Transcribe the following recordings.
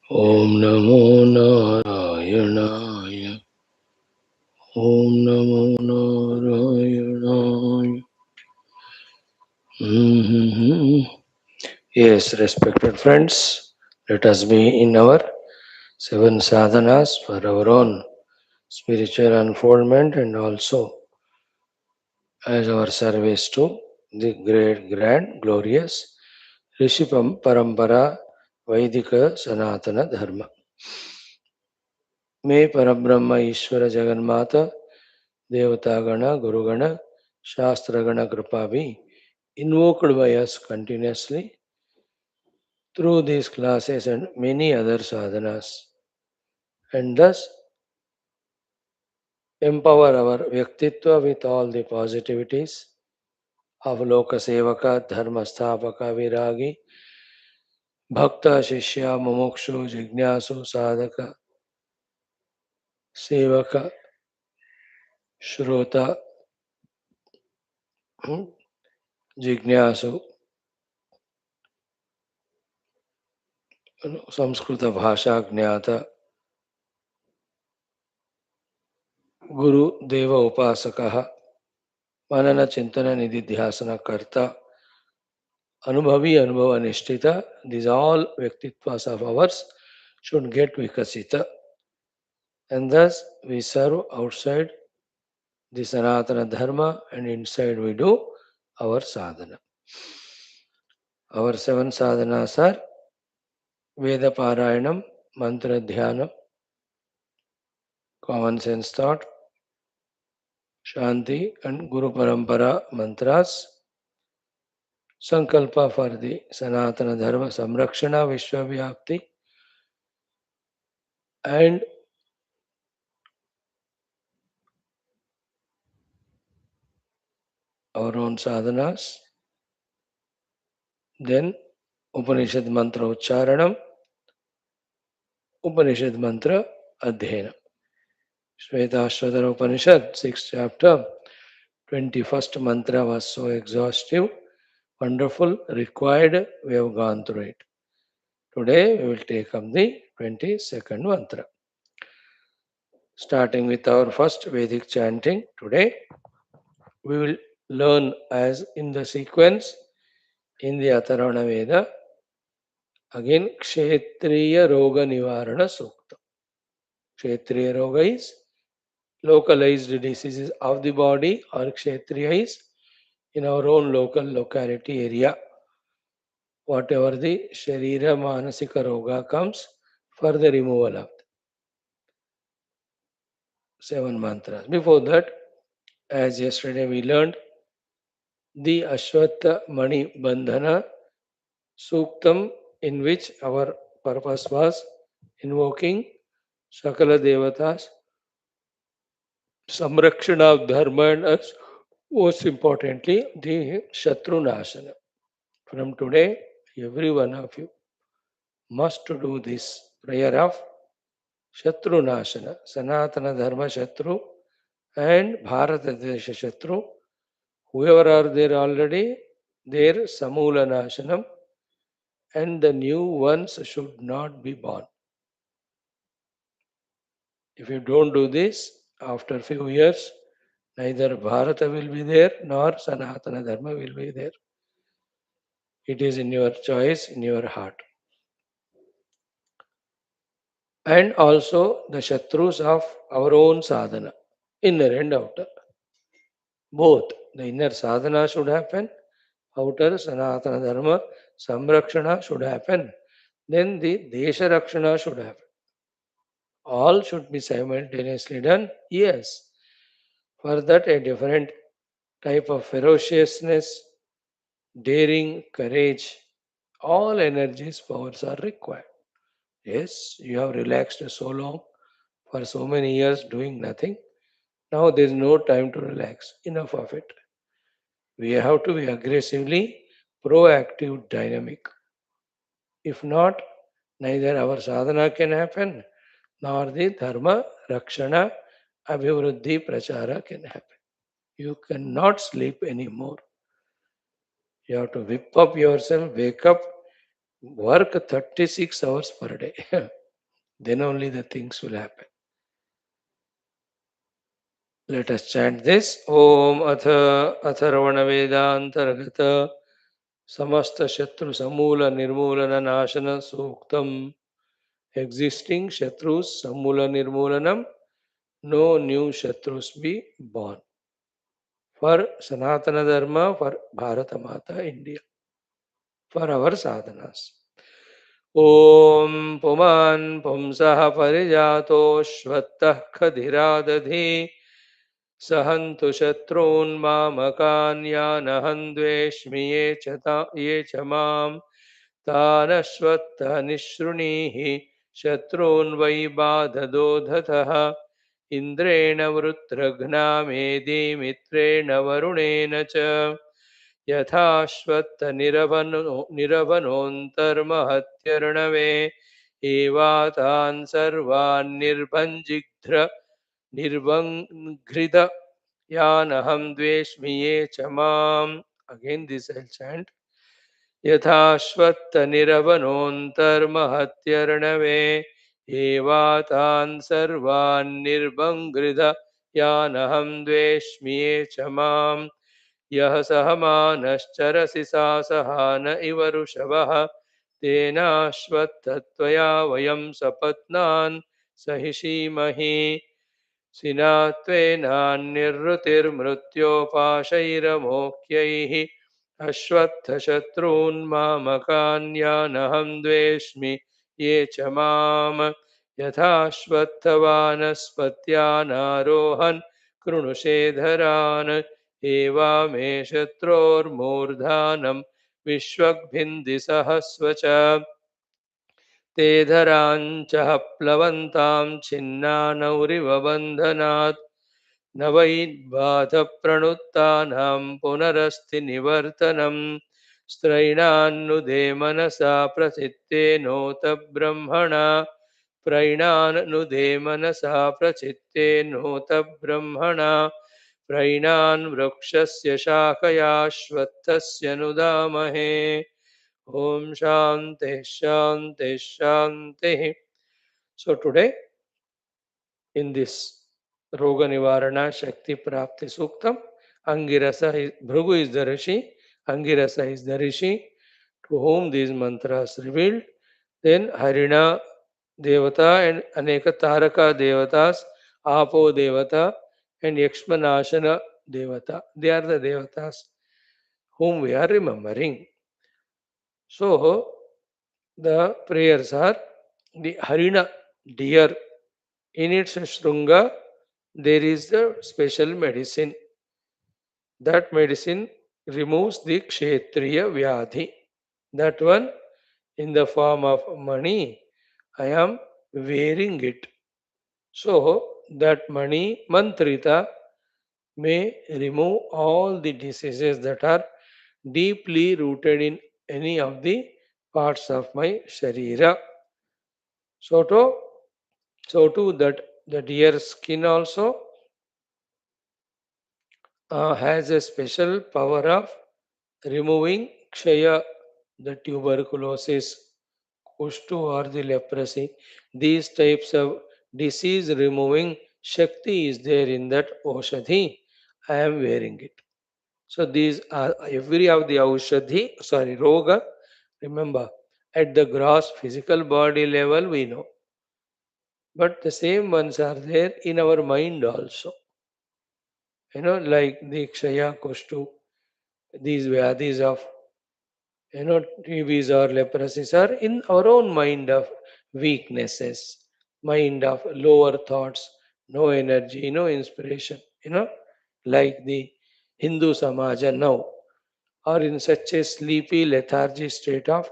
Om Namo Narayanaaya. Om Namo Narayanaaya. Mhm. Yes, respected friends, let us be in our 7 sadhanas for our own spiritual unfoldment and also as our service to the great, grand, glorious Rishi Parampara Vaidika Sanatana Dharma. May Parabrahma Ishvara Jagannatha Devatagana Gurugana Shastragana Kripa be invoked by us continuously through these classes and many other sadhanas, and thus empower our Vyaktitva with all the positivities of Loka Sevaka, Dharma Sthapaka, Viragi, Bhakta, Shishya, Mumukshu, Jignasu, Sadhaka, Sevaka, Shrota, Jignasu, Samskrita Bhasha Gnata, Guru Deva Upasakaha, Manana Chintana Nidhi Dhyasana Karta, Anubhavi Anubhava Nishtita, these all Vyaktitvas of ours should get Vikasita, and thus we serve outside the Sanatana Dharma and inside we do our sadhana. Our 7 sadhanas are Veda Parayanam, Mantra Dhyanam, Common Sense Thought, Shanti and Guruparampara mantras, Sankalpa for the Sanatana Dharma Samrakshana Vishwavyapti, and our own sadhanas. Then Upanishad Mantra Ucharanam, Upanishad Mantra Adhyayana. Shwethashwathara Upanishad, 6th chapter, 21st mantra was so exhaustive, wonderful, required. We have gone through it. Today we will take up the 22nd mantra. Starting with our first Vedic chanting, today we will learn as in the sequence in the ATHARVANA Veda, again Kshetriya Roga Nivarana Sukta. Kshetriya Roga is localized diseases of the body, or Kshetriya is in our own local locality area. Whatever the Sharira Manasika Roga comes for the removal of 7 mantras. Before that, as yesterday we learned, the Ashwatha Mani Bandhana Suktam, in which our purpose was invoking Sakala Devatas, Samrakshana of Dharma, and us, most importantly, the Shatru Nashana. From today, every one of you must do this prayer of Shatru Nashana, Sanatana Dharma Shatru and Bharata Desha Shatru. Whoever are there already, their Samula Nashanam, and the new ones should not be born. If you don't do this, after few years, neither Bharata will be there nor Sanatana Dharma will be there. It is in your choice, in your heart. And also the Shatrus of our own sadhana, inner and outer. Both. The inner sadhana should happen, outer Sanatana Dharma Samrakshana should happen, then the Desha Rakshana should happen. All should be simultaneously done, yes. For that, a different type of ferociousness, daring, courage, all energies, powers are required. Yes, you have relaxed so long, for so many years doing nothing. Now there is no time to relax. Enough of it. We have to be aggressively proactive, dynamic. If not, neither our sadhana can happen, nor the dharma, rakshana, abhivruddhi, prachara can happen. You cannot sleep anymore. You have to whip up yourself, wake up, work 36 hours per day. Then only the things will happen. Let us chant this. Om Atharvana Vedantargata Samasta Shatru Samula Nirmulana Nashana Suktam. Existing Shatrus Samula Nirmulanam. No new Shatrus be born. For Sanatana Dharma, for Bharata Mata, India. For our sadhanas. Om Puman Pumsaha Parijato Shvattah Khadiradadhi Sahantu Shatrun Mamakan Yanahan Dveshmi Ye Chamam Tanashvattah Nishrunihi Shatrun Vaibadadodhataha Indrena Vrutragnamedi Mitrena Varunena Cha यथाश्वत्थनिरवनोऽन्तर्महत्यर्णवे एवातान् सर्वान् निर्वङ्घ्रित यानहं द्वेष्मि ये च माम्. Again this I'll chant. यथाश्वत्थनिरवनोऽन्तर्महत्यर्णवे एवातान् सर्वान् निर्वङ्घ्रित यानहं द्वेष्मि ये च माम्. यः सहमानश्चरसि सा सहान इव ऋषभः तेनाश्वत्थत्वया वयं सपत्नान् सहिषीमहि सिनात्वेनान्यर्हृतिर्मृत्योपाशैरमोक्यैः अश्वत्थशत्रून् मामकान्यानहं द्वेष्मि ये च माम् यथाश्वत्थवानस्पत्यानारोहन् कृणुषेधरान् एवामे शत्रोर्मूर्धानं विश्वग्भिन्दिसहस्व च ते धराञ्च प्लवन्तां छिन्नानौरिव बन्धनात् न वै बाधप्रणुत्तानां पुनरस्ति निवर्तनं स्त्रैणान्नुदे मनसा प्रचित्तेनोत ब्रह्मणा प्रैणान्नुदे मनसा प्रचित्तेनोत ब्रह्मणा प्रैणान् वृक्षस्य शाखयाश्वत्थस्य नुदामहे. Om Shanti Shanti Shanti. So today in this Roga Nivarana Shakti Prapti Suktam, Bhrigu is the Rishi, Angirasa is the Rishi to whom these mantras revealed. Then Harina Devata and Aneka Taraka Devatas, Apo Devata and Yakshmanashana Devata. They are the Devatas whom we are remembering. So the prayers are the Harina deer. In its Shrunga, there is a special medicine. That medicine removes the Kshetriya Vyadhi. That one in the form of money, I am wearing it. So that money, Mantrita, may remove all the diseases that are deeply rooted in any of the parts of my Sharira. So too that the deer skin also has a special power of removing Kshaya, the tuberculosis, Kushtu or the leprosy. These types of disease removing Shakti is there in that Oshadhi. I am wearing it. So these are every of the Roga. Remember, at the gross physical body level we know. But the same ones are there in our mind also. Like the Kshaya, Kushtu, these Vyadhis of TVs or leprosies are in our own mind of weaknesses, mind of lower thoughts, no energy, no inspiration, like the Hindu Samaja now are in such a sleepy, lethargy state of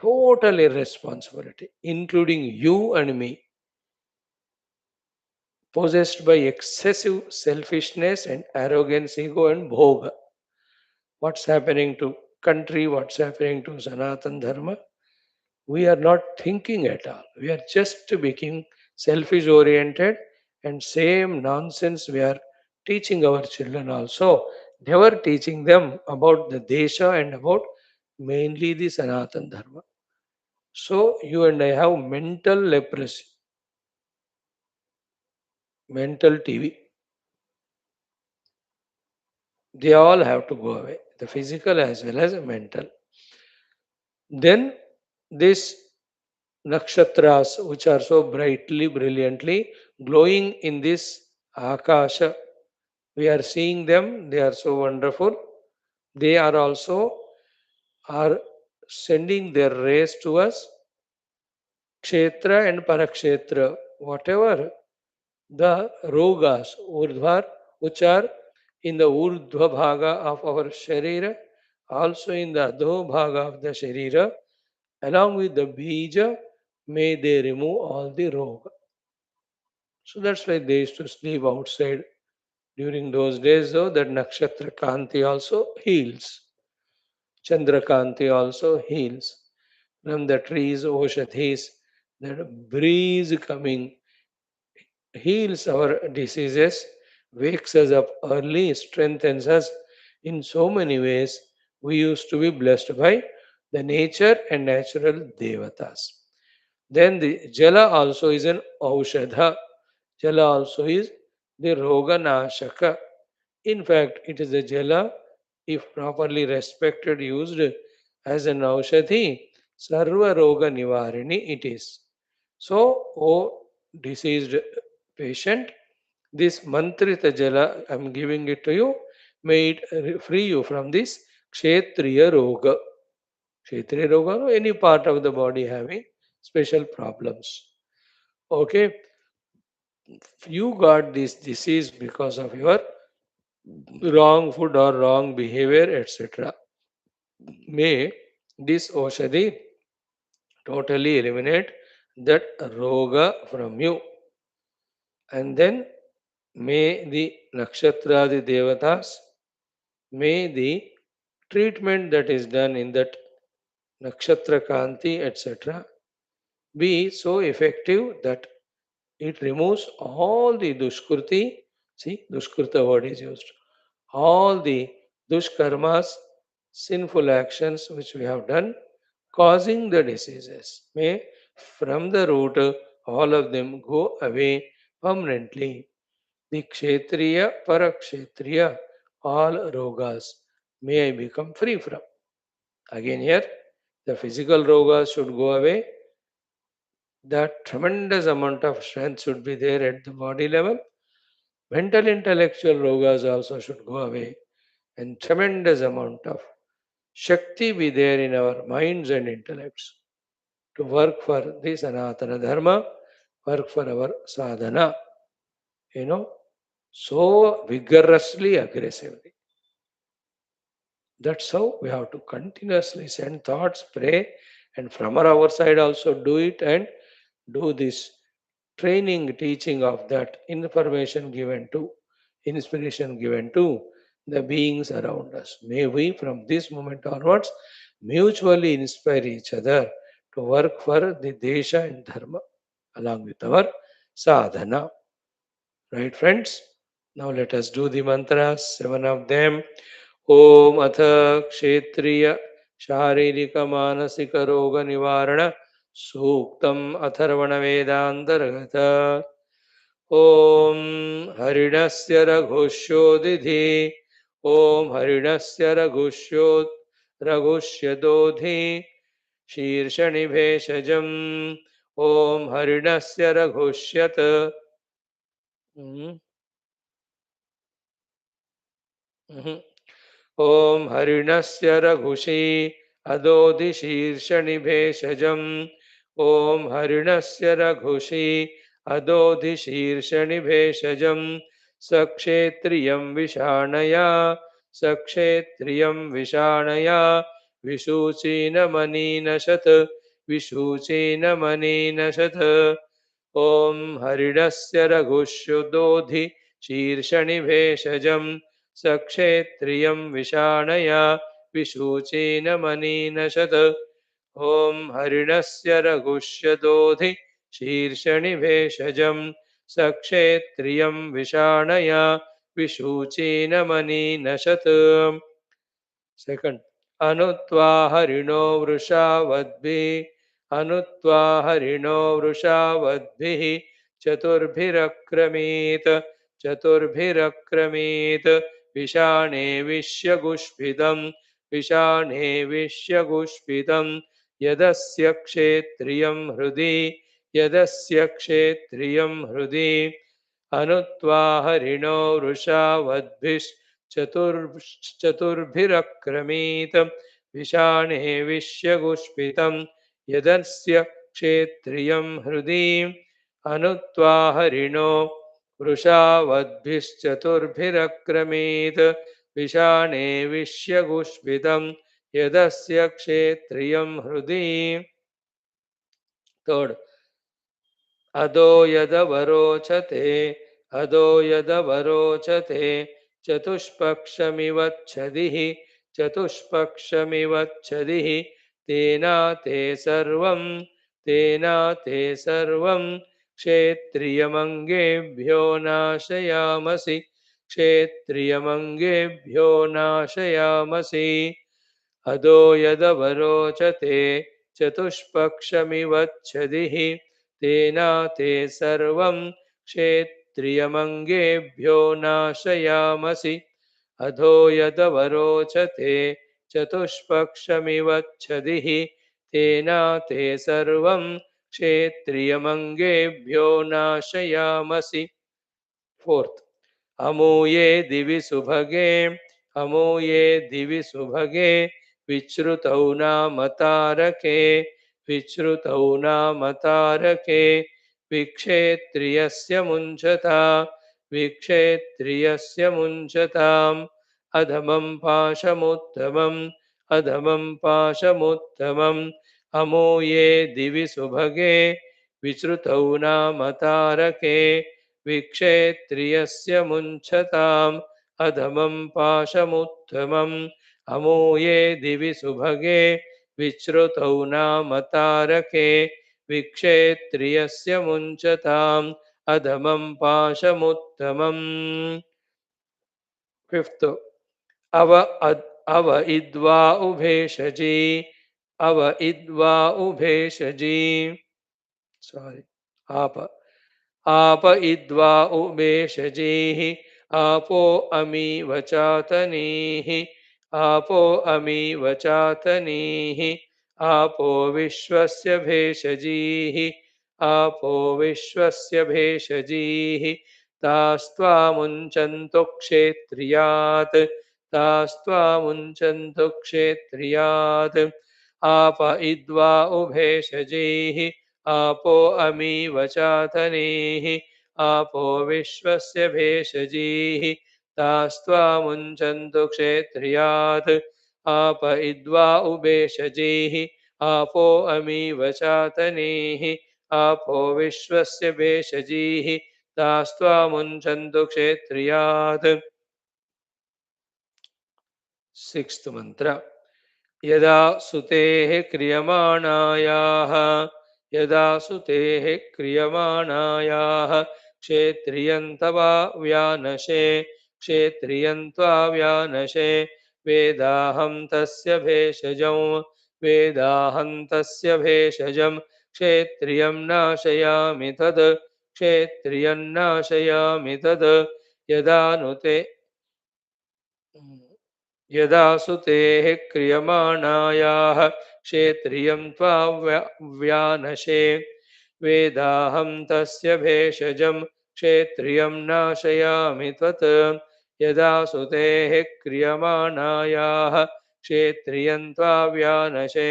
total irresponsibility, including you and me, possessed by excessive selfishness and arrogance, ego and bhoga. What's happening to country, what's happening to Sanatan Dharma? We are not thinking at all. We are just becoming selfish oriented, and same nonsense we are teaching our children also. Never teaching them about the Desha and about mainly the Sanatan Dharma. So you and I have mental leprosy. mental TV. They all have to go away, the physical as well as mental. Then these nakshatras, which are so brightly, brilliantly glowing in this akasha, we are seeing them. They are so wonderful. They are also are sending their rays to us. Kshetra and Parakshetra, whatever the rogas, urdhvar, which are in the urdhva bhaga of our sharira, also in the adho bhaga of the sharira, along with the bija, may they remove all the roga. So that's why they used to sleep outside during those days, though that nakshatra kanti also heals. Chandra kanti also heals. From the trees, oshadhis, that breeze coming heals our diseases, wakes us up early, strengthens us in so many ways. We used to be blessed by the nature and natural devatas. Then the jala also is an aushadha. Jala also is the roga nashaka. In fact, it is a jala, if properly respected, used as an aushadhi, sarva roga nivarini it is. So, O deceased patient, this mantrita jala, I am giving it to you, may it free you from this kshetriya roga. Kshetriya roga, or any part of the body having special problems. Okay, you got this disease because of your wrong food or wrong behavior, etc. May this Oshadi totally eliminate that roga from you. And then may the nakshatradi devatas, may the treatment that is done in that nakshatra kanti, etc., be so effective that it removes all the dushkruti. See, dushkrita word is used. All the dushkarmas, sinful actions which we have done, causing the diseases. May from the root all of them go away permanently. The kshetriya, parakshetriya, all rogas may I become free from. Again here, the physical rogas should go away. That tremendous amount of strength should be there at the body level. Mental intellectual rogas also should go away. And tremendous amount of Shakti be there in our minds and intellects to work for the Sanatana Dharma, work for our sadhana, you know, so vigorously, aggressively. That's how we have to continuously send thoughts, pray, and from our side also do it and do this training, teaching of that information given to, inspiration given to the beings around us. May we, from this moment onwards, mutually inspire each other to work for the Desha and Dharma along with our sadhana. Right, friends? Now let us do the mantras, 7 of them. Om Atha Kshetriya Sharirika Manasika Roga Nivarana Suktam Atharvana Vedantargata Om Harinasya Raghushodidhi Om Harinasya Raghusyadodhi Shirshani Bheshajam Om Harinasya Raghusyat. Mhm, mhm. Om हरिणस्य रघुषी अदोदिशीर्षनिभेषजम् Om हरिणस्य रघुषी अदोदिशीर्षनिभेषजम् सक्षेत्रियं विषाणया सक्षेत्रियं विषाणया विषूचीनमनीनशत् विषूचीनमनीनशत् Om हरिणस्य रघुष्युदोधि शीर्षनिभेषजम् सक्षेत्रियं विषाणया विषूचीनमनीनशत् Om हरिणस्य रघुष्यदोधि शीर्षनिभेषजं सक्षेत्रियं विषाणया विषूचीनमनीनशत्. Second, अनुत्वा हरिणो वृषावद्भिः अनुत्वा हरिणो वृषावद्भिः चतुर्भिरक्रमीत चतुर्भिरक्रमीत विषाणे विश्यगुष्पितं विषाणे विश्यगुष्पितं यदस्य क्षेत्रियं हृदि यदस्य क्षेत्रियं हृदि अनुत्वा हरिणो वृषावद्भिश्चतुर्भिरक्रमीत विषाणे विश्यगुष्पितं यदस्य क्षेत्रियं हृदि अनुत्वा हरिणो वृषावद्भिश्चतुर्भिरक्रमीत विषाणे विश्यगुष्पितं यदस्य क्षेत्रियं हृदि तोड अदो यदवरोचते अदो यदवरोचते चतुष्पक्षमिवच्छदिः चतुष्पक्षमिवच्छदिः तेना ते सर्वं क्षेत्रियमङ्गेभ्यो नाशयामसि क्षेत्रियमङ्गेभ्यो नाशयामसि अदो यदवरोचते चतुष्पक्षमिवच्छदिः तेना ते सर्वं क्षेत्रियमङ्गेभ्यो नाशयामसि अधो यदवरोचते चतुष्पक्षमिवच्छदिः तेना ते सर्वं क्षेत्रियमङ्गेभ्यो नाशयामसि फोर्थ अमूये दिवि सुभगे अमूये दिवि सुभगे विश्रुतौ नाम तारके विश्रुतौ नाम तारके विक्षेत्रियस्य मुञ्चता विक्षेत्रियस्य मुञ्चताम् अधमं पाशमुत्तमम् अधमं पाशमुत्तमम् अमूये दिवि सुभगे विश्रुतौ नाम तारके विक्षेत्रियस्य मुञ्चताम् अधमं पाशमुत्तमम् अमूये दिवि सुभगे विश्रुतौ नाम तारके विक्षेत्रियस्य मुञ्चताम् अधमं पाशमुत्तमम् फिफ्थ अव इद्वा उभेशजी अव इद्वा उभेशजी सॉरी आप इद्वा उभेशजीः आपो अमी वचातनीः आपो अमी वचातनीः आपो विश्वस्य भेषजीः आपो विश्वस्य भेषजीः तास्त्वामुञ्चन्तु क्षेत्रियात् तास्त्वामुञ्चन्तु क्षेत्रियात् आप इद्वा उभेषजीः आपो अमी वचातनीः आपो विश्वस्य भेषजीः तास्त्वामुञ्चन्तु क्षेत्रियात् आप इद्वा उभेषजीः आपो अमी वचातनीः आपो विश्वस्य भेषजीः तास्त्वामुञ्चन्तु क्षेत्रियात् सिक्स्थ मंत्र यदा सुतेः क्रियमाणायाः यदा सुतेः क्रियमाणायाः क्षेत्रियन्त्वा व्यानशे क्षेत्रियन्त्वा व्यानशे वेदाहं तस्य भेषजं वेदाहं तस्य भेषजं क्षेत्रियं नाशयामि तद् क्षेत्रियं नाशयामि तद् यदा नुते यदा सुतेः क्रियमाणायाः क्षेत्रियं त्वा व्यानशे वेदाहं तस्य भेषजं क्षेत्रियं नाशयामि त्वत् यदा सुतेः क्रियमाणायाः क्षेत्रियं त्वा व्यानशे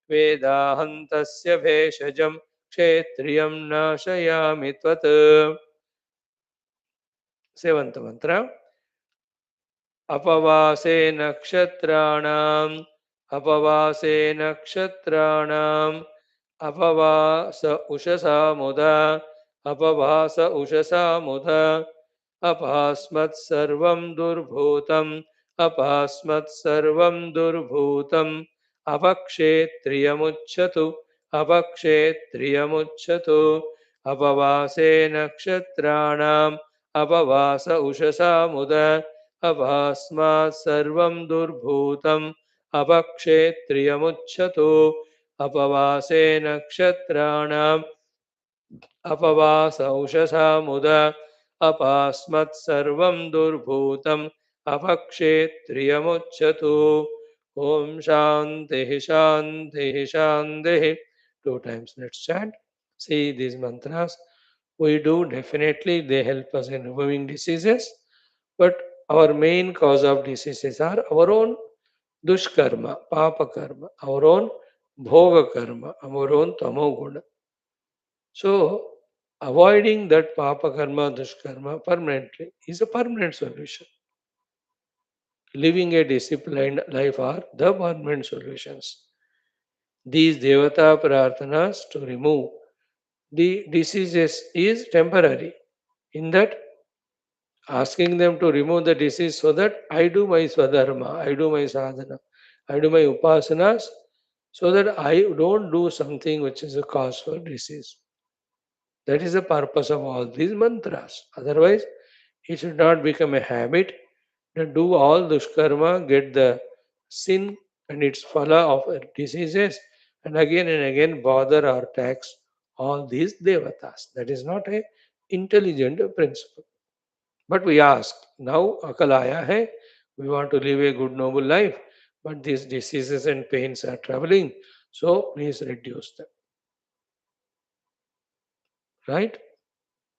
वेदाहं तस्य भेषजं क्षेत्रियं नाशयामि त्वत् सेवन्थ मंत्र अपवासे नक्षत्राणाम् अपवासे नक्षत्राणाम् अपवास उषसा मुदा अपवास उषसा मुदा अपास्मत् सर्वं दुर्भूतम् अपास्मत् सर्वं दुर्भूतम् अपक्षेत्रियमुच्यतु अपक्षेत्रियमुच्यतु अपवासे नक्षत्राणाम् अपवास उषसा मुदा अपास्मात् सर्वं दुर्भूतम् अपक्षेत्रियमुच्यतु अपवासे नक्षत्राणाम् अपवास उषसामुद अपास्मत् सर्वं दुर्भूतम् अपक्षेत्रियमुच्यतु. Om Shanti Shanti Shanti. Two times. Let's chant. See these mantras. We do definitely, they help us in removing diseases, but our main cause of diseases are our own dushkarma, papa karma, our own bhoga karma, our own tamo guna. So, avoiding that papa karma, dushkarma permanently is a permanent solution. Living a disciplined life are the permanent solutions. These devata prarthanas to remove the diseases is temporary. In that, asking them to remove the disease so that I do my swadharma, I do my sadhana, I do my upasanas, so that I don't do something which is a cause for disease. That is the purpose of all these mantras. Otherwise, it should not become a habit to do all dushkarma, get the sin and its phala of diseases, and again bother or tax all these devatas. That is not a intelligent principle. But we ask, now akalaya hai, we want to live a good noble life, but these diseases and pains are troubling, so please reduce them. Right?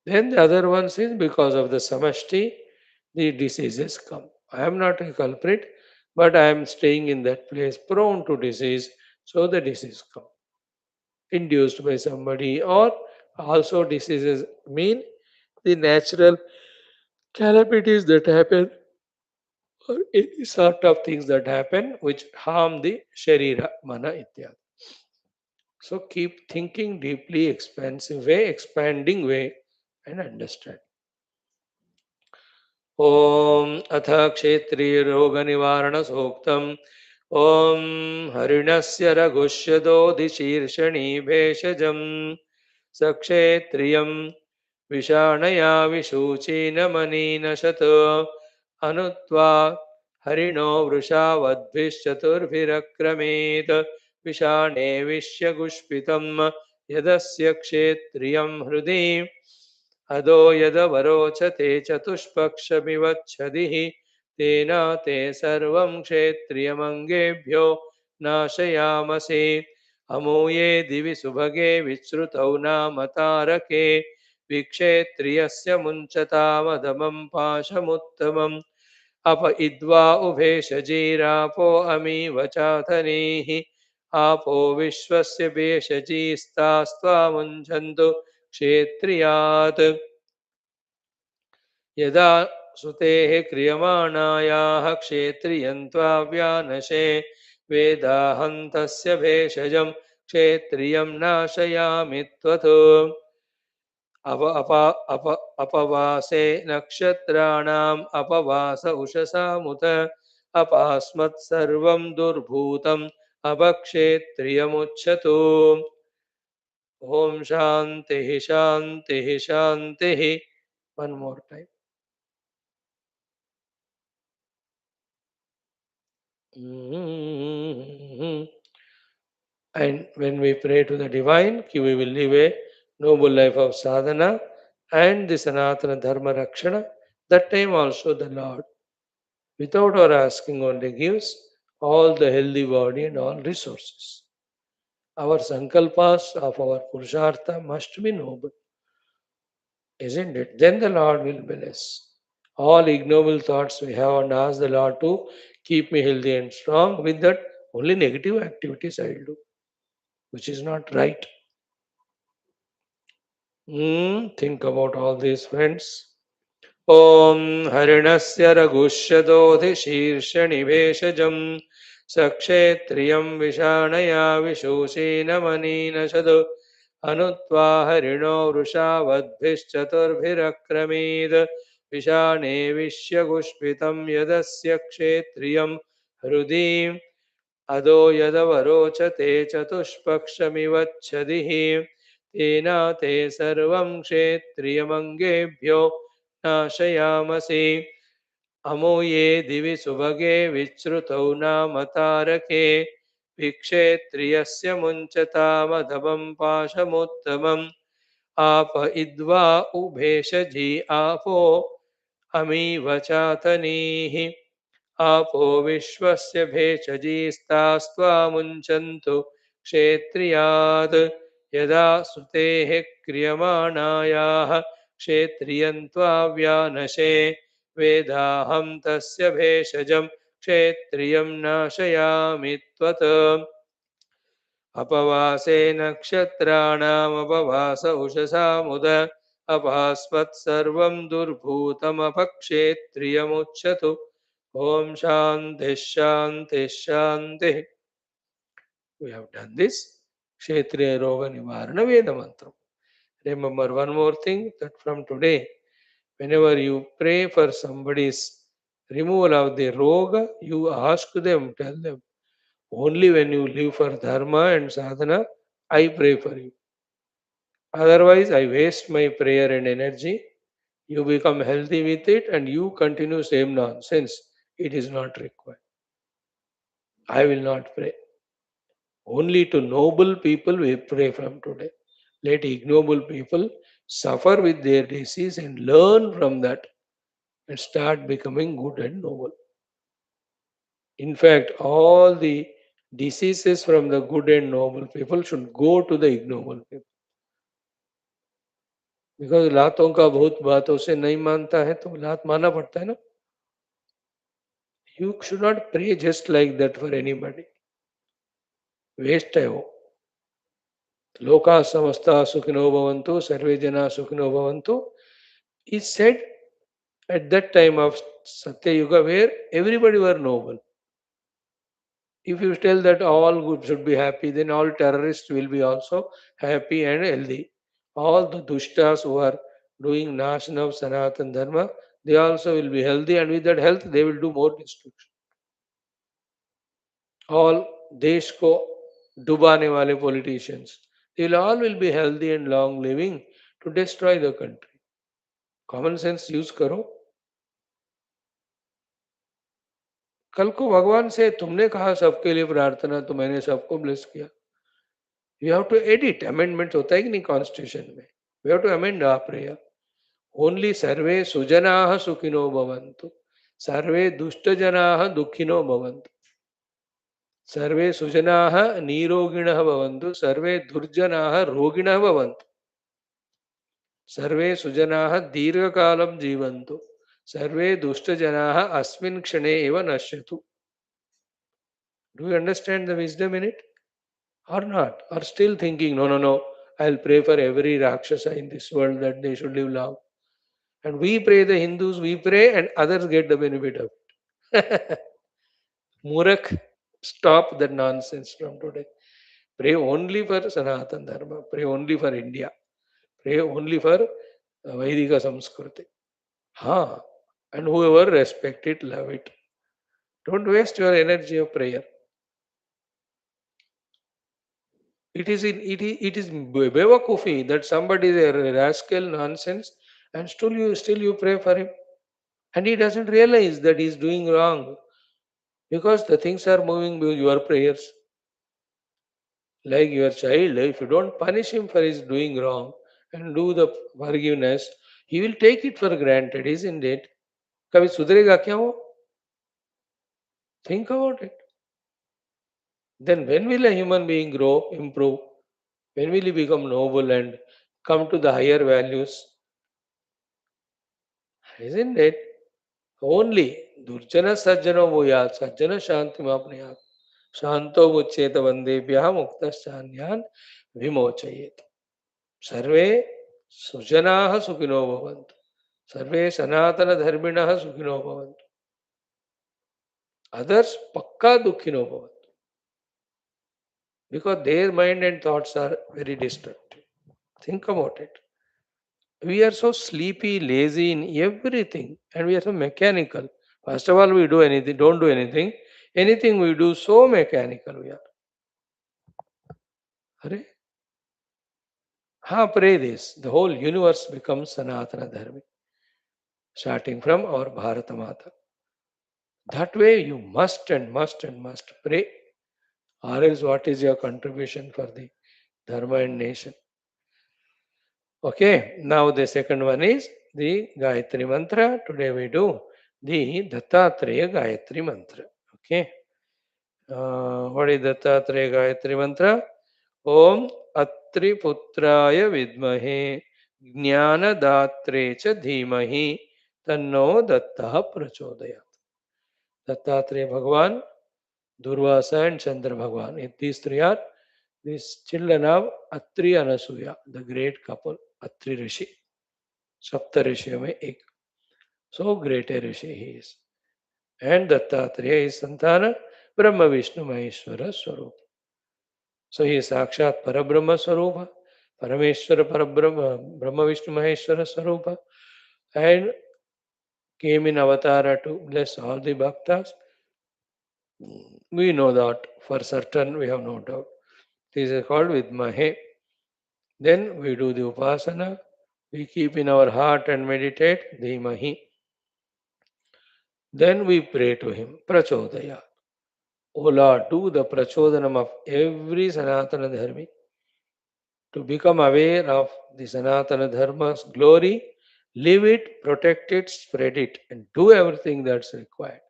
Then the other one is because of the samashti, the diseases come. I am not a culprit, but I am staying in that place prone to disease, so the disease come. Induced by somebody, or also diseases mean the natural calamities that happen, or any sort of things that happen which harm the sharira, mana, ityad. So keep thinking deeply, expansive way, expanding way, and understand. ॐ अथ क्षेत्रीयरोगनिवारणसूक्तम् ॐ हरिणस्य रघुष्यदोधिशीर्षणीभेषजम् सक्षेत्रियं विषाणया विषूचीनमनीनशत अनुत्वा हरिणो वृषावद्भिश्चतुर्भिरक्रमेत् विषाणे विश्यगुष्पितं यदस्य क्षेत्रियं हृदि अदो यदवरोचते चतुष्पक्षमिवच्छदिः तेन ते सर्वं क्षेत्रियमङ्गेभ्यो नाशयामसि अमूये दिवि सुभगे विश्रुतौ नाम तारके विक्षेत्रियस्य मुञ्चतामधमं पाशमुत्तमम् up इद्वा उभे शजीरापो अमीव चाथनीः आपो विश्वस्य भेषजीस्तास्त्वा मुञ्चन्तु क्षेत्रियात् यदा सुतेः क्रियमाणायाः क्षेत्रियन्त्वा व्यानशे वेदाहन्तस्य भेषजं क्षेत्रियं नाशयामि त्वत् अपवासे नक्षत्राणाम् अपवास उषसामुत अपास्मत् सर्वं दुर्भूतम् अपक्षेत्रियमुच्यतु ओम शांति शांति शांति. One more time. And when we pray to the divine, we will live a noble life of sadhana and the Sanatana Dharma Rakshana. That time also the Lord, without our asking, only gives all the healthy body and all resources. Our sankalpas of our Purushartha must be noble, isn't it? Then the Lord will bless. All ignoble thoughts we have and ask the Lord to keep me healthy and strong. With that, only negative activities I will do, which is not right. Think about all these, friends. Om Harinasya Ragushyadodhishirshaniभेषजम् Sakshetriyam Vishanaya Vishushinamaninashadu Anutva Harino Vrushavaddhischaturbhirakramid Vishane Vishyagushpitam Yadasya Kshetriyam Hrudim Ado Yadavarochate Chatushpakshamivaच्छदिः तेना ते सर्वं क्षेत्रियमङ्गेभ्यो नाशयामसि अमूये दिवि सुभगे विश्रुतौ नाम तारके विक्षेत्रियस्य मुञ्चतामधमं पाशमुत्तमम् आप इद्वा उभेशजी आपो अमीव चातनीः आपो विश्वस्य भेषजीस्तास्त्वा मुञ्चन्तु क्षेत्रियात् यदा श्रुतेः क्रियमाणायाः क्षेत्रियन्त्वाव्यानशे वेदाहं तस्य भेषजं क्षेत्रियं नाशयामि त्वत् अपवासे नक्षत्राणामपवास उषसामुद अपास्मत् सर्वं दुर्भूतमपक्षेत्रियमुच्यतु Om Shanti Shanti Shanti. We have done this. Kshetriya Roga Nivarana Veda Mantra. Remember one more thing, that from today, whenever you pray for somebody's removal of the roga, you ask them, tell them, only when you live for dharma and sadhana, I pray for you. Otherwise, I waste my prayer and energy. You become healthy with it and you continue same nonsense. It is not required. I will not pray. Only to noble people we pray from today. Let ignoble people suffer with their disease and learn from that and start becoming good and noble. In fact, all the diseases from the good and noble people should go to the ignoble people. Because लातों का भूत बातों से नहीं मानता है तो लात मानना पड़ता है ना. You should not pray just like that for anybody. Waste है वो. लोका समस्ता सुखिनो भवन्तु सर्वे जना सुखिनो भवन्तु is said at that time of Satya Yuga where everybody were noble. If you tell that all good should be happy, then all terrorists will be also happy and healthy. All the dushtas who are doing nashana of Sanatana Dharma, they also will be healthy, and with that health they will do more destruction. All desh ko dubane wale politicians, they will all will be healthy and long living to destroy the country. Common sense use करो. कल को भगवान से तुमने कहा सबके लिए प्रार्थना तो मैंने सबको ब्लेस किया. You have to edit. Amendment होता है कि नहीं कॉन्स्टिट्यूशन में. We have to amend our prayer. Only सर्वे सुजनाः सुखिनो भवन्तु सर्वे दुष्टजनाः दुःखिनो भवन्तु सर्वे सुजनाः निरोगिणः भवन्तु सर्वे दुर्जनाः रोगिणः भवन्तु सर्वे सुजनाः दीर्घकालं जीवन्तु सर्वे दुष्टजनाः अस्मिन् क्षणे एव नश्यतु. Do you understand the wisdom in it or not? Or still thinking, no, no, no, I'll pray for every Rakshasa in this world that they should live long. And we pray, the Hindus, we pray and others get the benefit of it. Murak, stop that nonsense from today. Pray only for Sanatana Dharma. Pray only for India. Pray only for Vedika Samskriti. Ha. And whoever respect it, love it. Don't waste your energy of prayer. It is bevakufi that somebody is a rascal nonsense and still you pray for him, and he doesn't realize that he is doing wrong because the things are moving with your prayers. Like your child, if you don't punish him for his doing wrong and do the forgiveness, he will take it for granted, isn't it? कभी सुधरेगा क्या वो? Think about it. Then when will a human being grow, improve? When will he become noble and come to the higher values? Isn't it? Only Durjana Sajjano Bhuyat, Sajjana Shanti Mapniyat, Shanto Muccheta Vandebhya Muktashanyan Vimochayet. Sarve Sujanaha Sukhino Bhavantu. Sarve Sanatana Dharminaha Sukhino Bhavantu. Others Pakka Dukhino Bhavantu. Because their mind and thoughts are very destructive. Think about it. We are so sleepy, lazy in everything, and we are so mechanical. First of all, we do anything, don't do anything. Anything we do, so mechanical we are. Are? Pray this. The whole universe becomes Sanatana Dharma, starting from our Bharata Mata. That way you must and must and must pray. Or else what is your contribution for the Dharma and nation? Okay, now the second one is the Gayatri Mantra. Today we do the Dattatreya Gayatri Mantra. Okay, what is Dattatreya Gayatri Mantra? Om Atri Putraya Vidmahe Jnanadatre Cha Dhimahi Tanno Dattah Prachodayat. Dattatreya Bhagavan, Durvasa and Chandra Bhagavan. These three are these children of Atri Anasuya, the great couple, Atri Rishi. Sapta Rishi में एक. So great a Rishi he is. And Dattatreya is Santana Brahma Vishnu Maheshwara Swarup. So he is Sakshat Parabrahma Swarupa, Parameshwara Parabrahma, Brahma Vishnu Maheshwara Swarupa, and came in Avatara to bless all the bhaktas. We know that for certain, we have no doubt. This is called Vidmahe. Then we do the Upasana. We keep in our heart and meditate Dhimahi. Then we pray to him, Prachodaya. O Lord, do the prachodanam of every Sanatana Dharmi to become aware of the Sanatana Dharma's glory, live it, protect it, spread it, and do everything that's required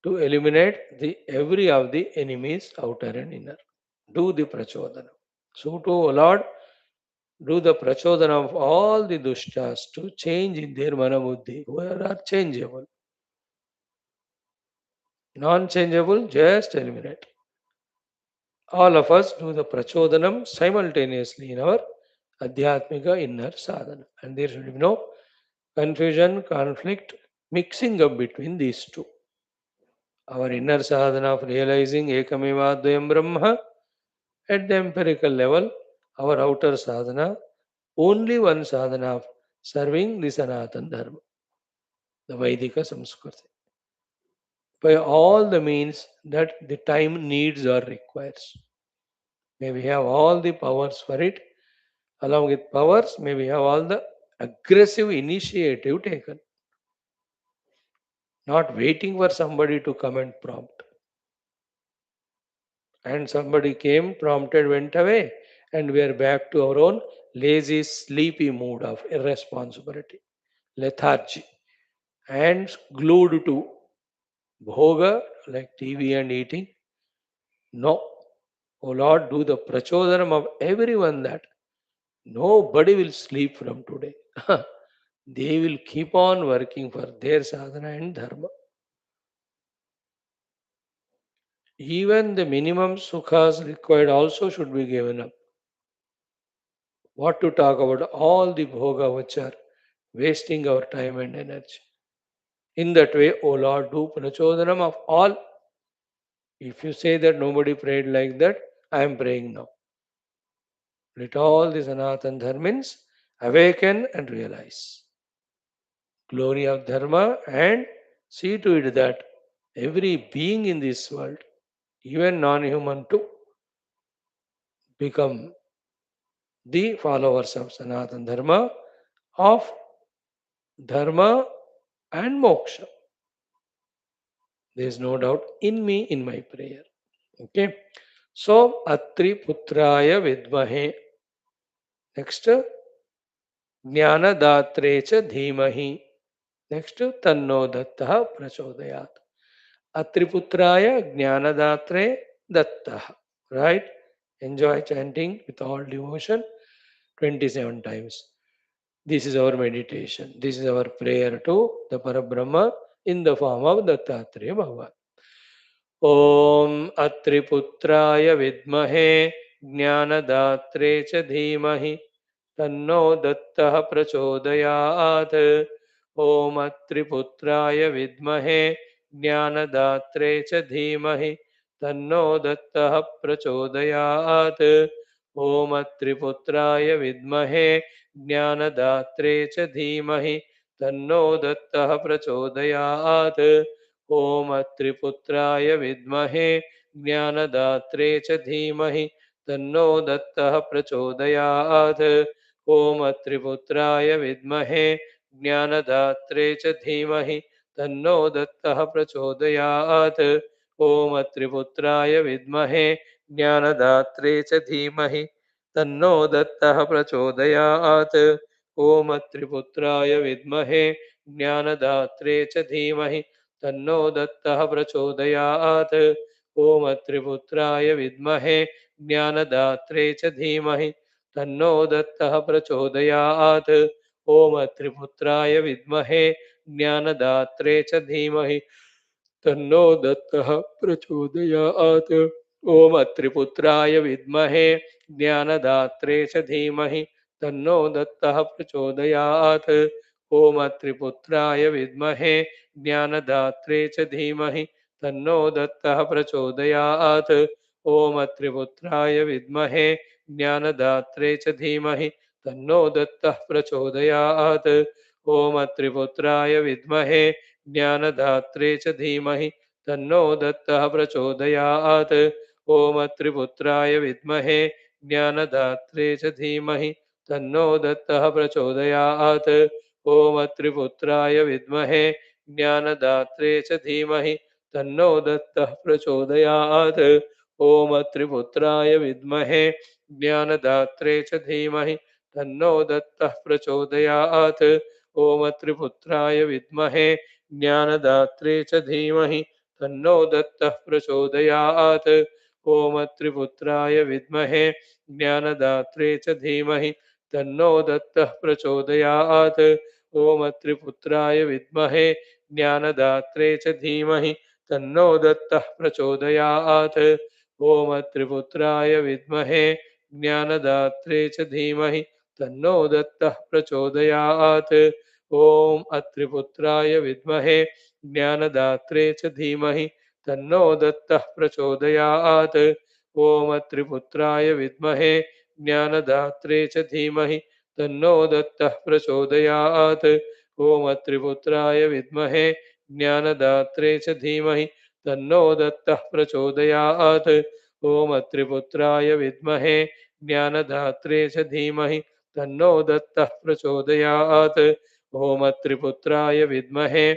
to eliminate the every of the enemies, outer and inner. Do the prachodana. So to O Lord, do the prachodana of all the dushtas to change in their manabuddhi, who are changeable. Non-changeable, just eliminate. All of us do the prachodanam simultaneously in our adhyatmika inner sadhana. And there should be no confusion, conflict, mixing up between these two. Our inner sadhana of realizing Ekameva Dvayam Brahma at the empirical level, our outer sadhana, only one sadhana of serving the Sanatana Dharma, the Vaidika Samskriti, by all the means that the time needs or requires. May we have all the powers for it. Along with powers, may we have all the aggressive initiative taken, not waiting for somebody to come and prompt. And somebody came, prompted, went away, and we are back to our own lazy, sleepy mood of irresponsibility, lethargy, and glued to bhoga like TV and eating. No. O Lord, do the prachodanam of everyone that nobody will sleep from today. They will keep on working for their sadhana and dharma. Even the minimum sukhas required also should be given up. What to talk about all the bhoga which are wasting our time and energy. In that way, O Lord, do prachodanam of all. If you say that nobody prayed like that, I am praying now. Let all the Sanatana Dharmins awaken and realize glory of Dharma and see to it that every being in this world, even non-human too, become the followers of Sanatana Dharma, of Dharma and Moksha. There is no doubt in me in my prayer. Okay. So, Atri Putraya Vidmahe. Next, Jnanadatre cha Dhimahi. Next, Tanno Dattah Prachodayat. Atriputraya Jnanadatre Dattah. Right? Enjoy chanting with all devotion 27 times. This is our meditation. This is our prayer to the Parabrahma in the form of Dattatreya Bhagavan. Om Atriputraya Vidmahe Jnanadatre cha Dhimahi Tanno Dattah Prachodayat. Om Atriputraya Vidmahe Jnanadatre cha Dhimahi Tanno Dattah Prachodayat. Om Atriputraya Vidmahe Jnanadatre cha Dhimahi Tanno Dattah Prachodayat. Om Triputraya Vidmahe Jnanadatre cha Dhimahi Tanno Dattah Prachodayat. Om Triputraya Vidmahe Jnanadatre cha Dhimahi Tanno Dattah Prachodayat. Om Triputraya Vidmahe Jnanadatre cha Dhimahi तन्नो दत्तः प्रचोदयात्। ओम त्रिपुत्राय विद्महे ज्ञानदात्रे च धीमहि तन्नो दत्तः प्रचोदयात्। ओम त्रिपुत्राय विद्महे ज्ञानदात्रे च धीमहि तन्नो दत्तः प्रचोदयात्। ओम त्रिपुत्राय विद्महे ज्ञानदात्रे च धीमहि तन्नो दत्तः प्रचोदयात्। ओम त्रिपुत्राय विद्महे ज्ञानदात्रे च धीमहि तन्नो दत्तः प्रचोदयात्। ओम त्रिपुत्राय विद्महे ज्ञानदात्रे च धीमहि तन्नो दत्तः प्रचोदयात्। ओम त्रिपुत्राय विद्महे ज्ञानदात्रे च धीमहि तन्नो दत्तः प्रचोदयात्। ओम त्रिपुत्राय विद्महे ज्ञानदात्रे च धीमहि तन्नो दत्तः प्रचोदयात्। ओम त्रिपुत्राय विद्महे ज्ञानदात्रे च धीमहि तन्नो दत्तः प्रचोदयात्। ओम त्रिपुत्राय विद्महे ज्ञानदात्रे च धीमहि तन्नो दत्तः प्रचोदयात्। ओम त्रिपुत्राय विद्महे ज्ञानदात्रे च धीमहि तन्नो दत्तः प्रचोदयात्। ओम त्रिपुत्राय विद्महे ज्ञानदात्रे च धीमहि तन्नो दत्तः प्रचोदयात्। ओम त्रिपुत्राय विद्महे ज्ञानदात्रे च धीमहि तन्नो दत्तः प्रचोदयात्। ओम त्रिपुत्राय विद्महे ज्ञानदात्रे च धीमहि तन्नो दत्तः प्रचोदयात्। ओम त्रिपुत्राय विद्महे ज्ञानदात्रे च धीमहि तन्नो दत्तः प्रचोदयात्। ओम अत्रिपुत्राय विद्महे ज्ञानदात्रे च धीमहि तन्नो दत्तः प्रचोदयात्। ओम त्रिपुत्राय विद्महे ज्ञानदात्रे च धीमहि तन्नो दत्तः प्रचोदयात्। ओम त्रिपुत्राय विद्महे ज्ञानदात्रे च धीमहि तन्नो दत्तः प्रचोदयात्। ओम त्रिपुत्राय विद्महे ज्ञानदात्रे च धीमहि तन्नो दत्तः प्रचोदयात्। ओम त्रिपुत्राय विद्महे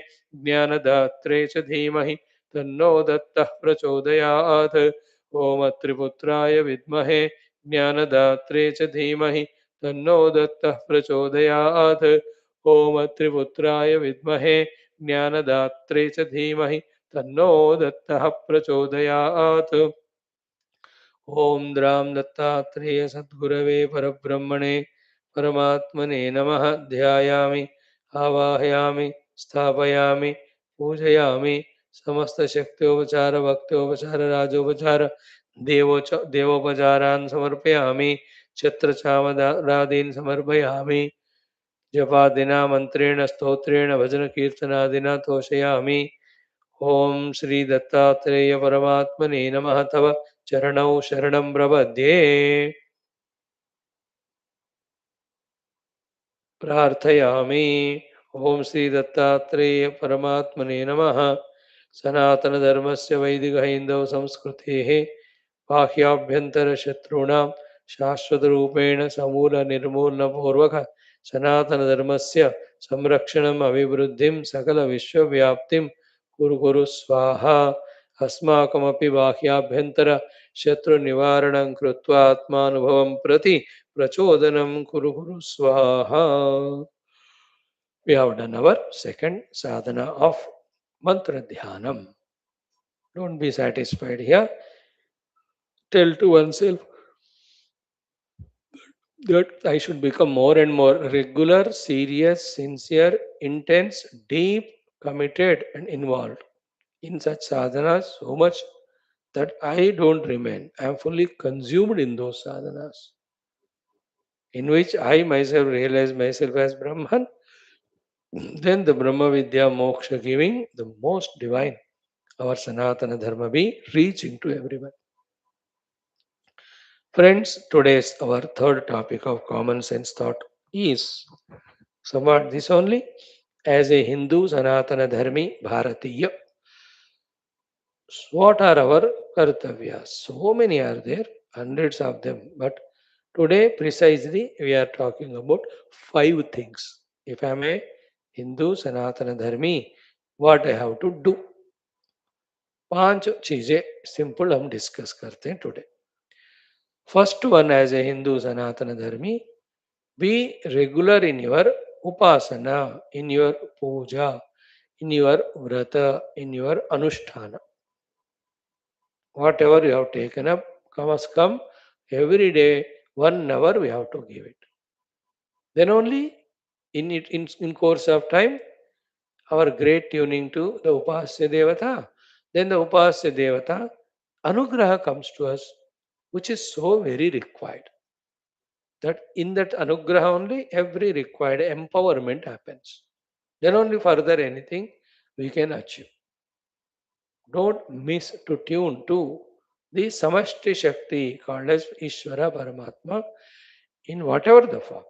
ज्ञानदात्रे च धीमहि तन्नो दत्तः प्रचोदयात्। ओम त्रिपुत्राय विद्महे ज्ञानदात्रे च धीमहि तन्नो दत्तः प्रचोदयात्। ओम त्रिपुत्राय विद्महे ज्ञानदात्रे च धीमहि तन्नो दत्तः प्रचोदयात्। ओम द्रां दत्तात्रेय सद्गुरवे परब्रह्मणे परमात्मने नमः। ध्यायामि आवाहयामि स्थापयामि पूजयामि समस्तशक्त्योपचार भक्त्योपचार राजोपचार देवोपचारान् समर्पयामि। छत्रछामरादीन् समर्पयामि। जपादिना मंत्रेण स्तोत्रेण भजन कीर्तनादिना तोषयामि। ओम श्री दत्तात्रेय परमात्मने नमः। तव चरणौ शरणं प्रपद्ये। प्रार्थयामि। ओम श्री दत्तात्रेय परमात्मने नमः। सनातनधर्मस्य वैदिकहैन्दव संस्कृतेः बाह्याभ्यन्तरशत्रूणां शाश्वतरूपेण समूलनिर्मूलनपूर्वक सनातनधर्मस्य संरक्षणम् अभिवृद्धिं सकलविश्वव्याप्तिं कुरु कुरु स्वाहा। अस्माकमपि बाह्याभ्यन्तर शत्रुनिवारणं कृत्वा आत्मानुभवं प्रति प्रचोदनं कुरु कुरु स्वाहा. We have done our second sadhana of mantra dhyanam. Don't be satisfied here. Tell to oneself that I should become more and more regular, serious, sincere, intense, deep, committed, and involved in such sadhanas so much that I don't remain. I am fully consumed in those sadhanas, in which I myself realize myself as Brahman. Then the Brahma Vidya Moksha giving, the most divine, our Sanatana Dharma be reaching to everyone. Friends, today's our third topic of common sense thought is somewhat this only. As a Hindu Sanatana Dharmi Bharatiya, what are our kartavyas? So many are there, hundreds of them. But today, precisely, we are talking about 5 things. If I am a Hindu Sanatana Dharmi, what I have to do? 5 चीजें simple हम discuss करते हैं today. First one, as a Hindu Sanatana Dharmi, be regular in your upasana, in your puja, in your vrata, in your anusthana. Whatever you have taken up, come every day, 1 hour we have to give it. Then only in course of time, our great tuning to the Upasya Devata, then the Upasya Devata, Anugraha comes to us, which is so very required. That in that Anugraha only every required empowerment happens. Then only further anything we can achieve. Don't miss to tune to the Samashti Shakti called as Ishvara Paramatma in whatever the form.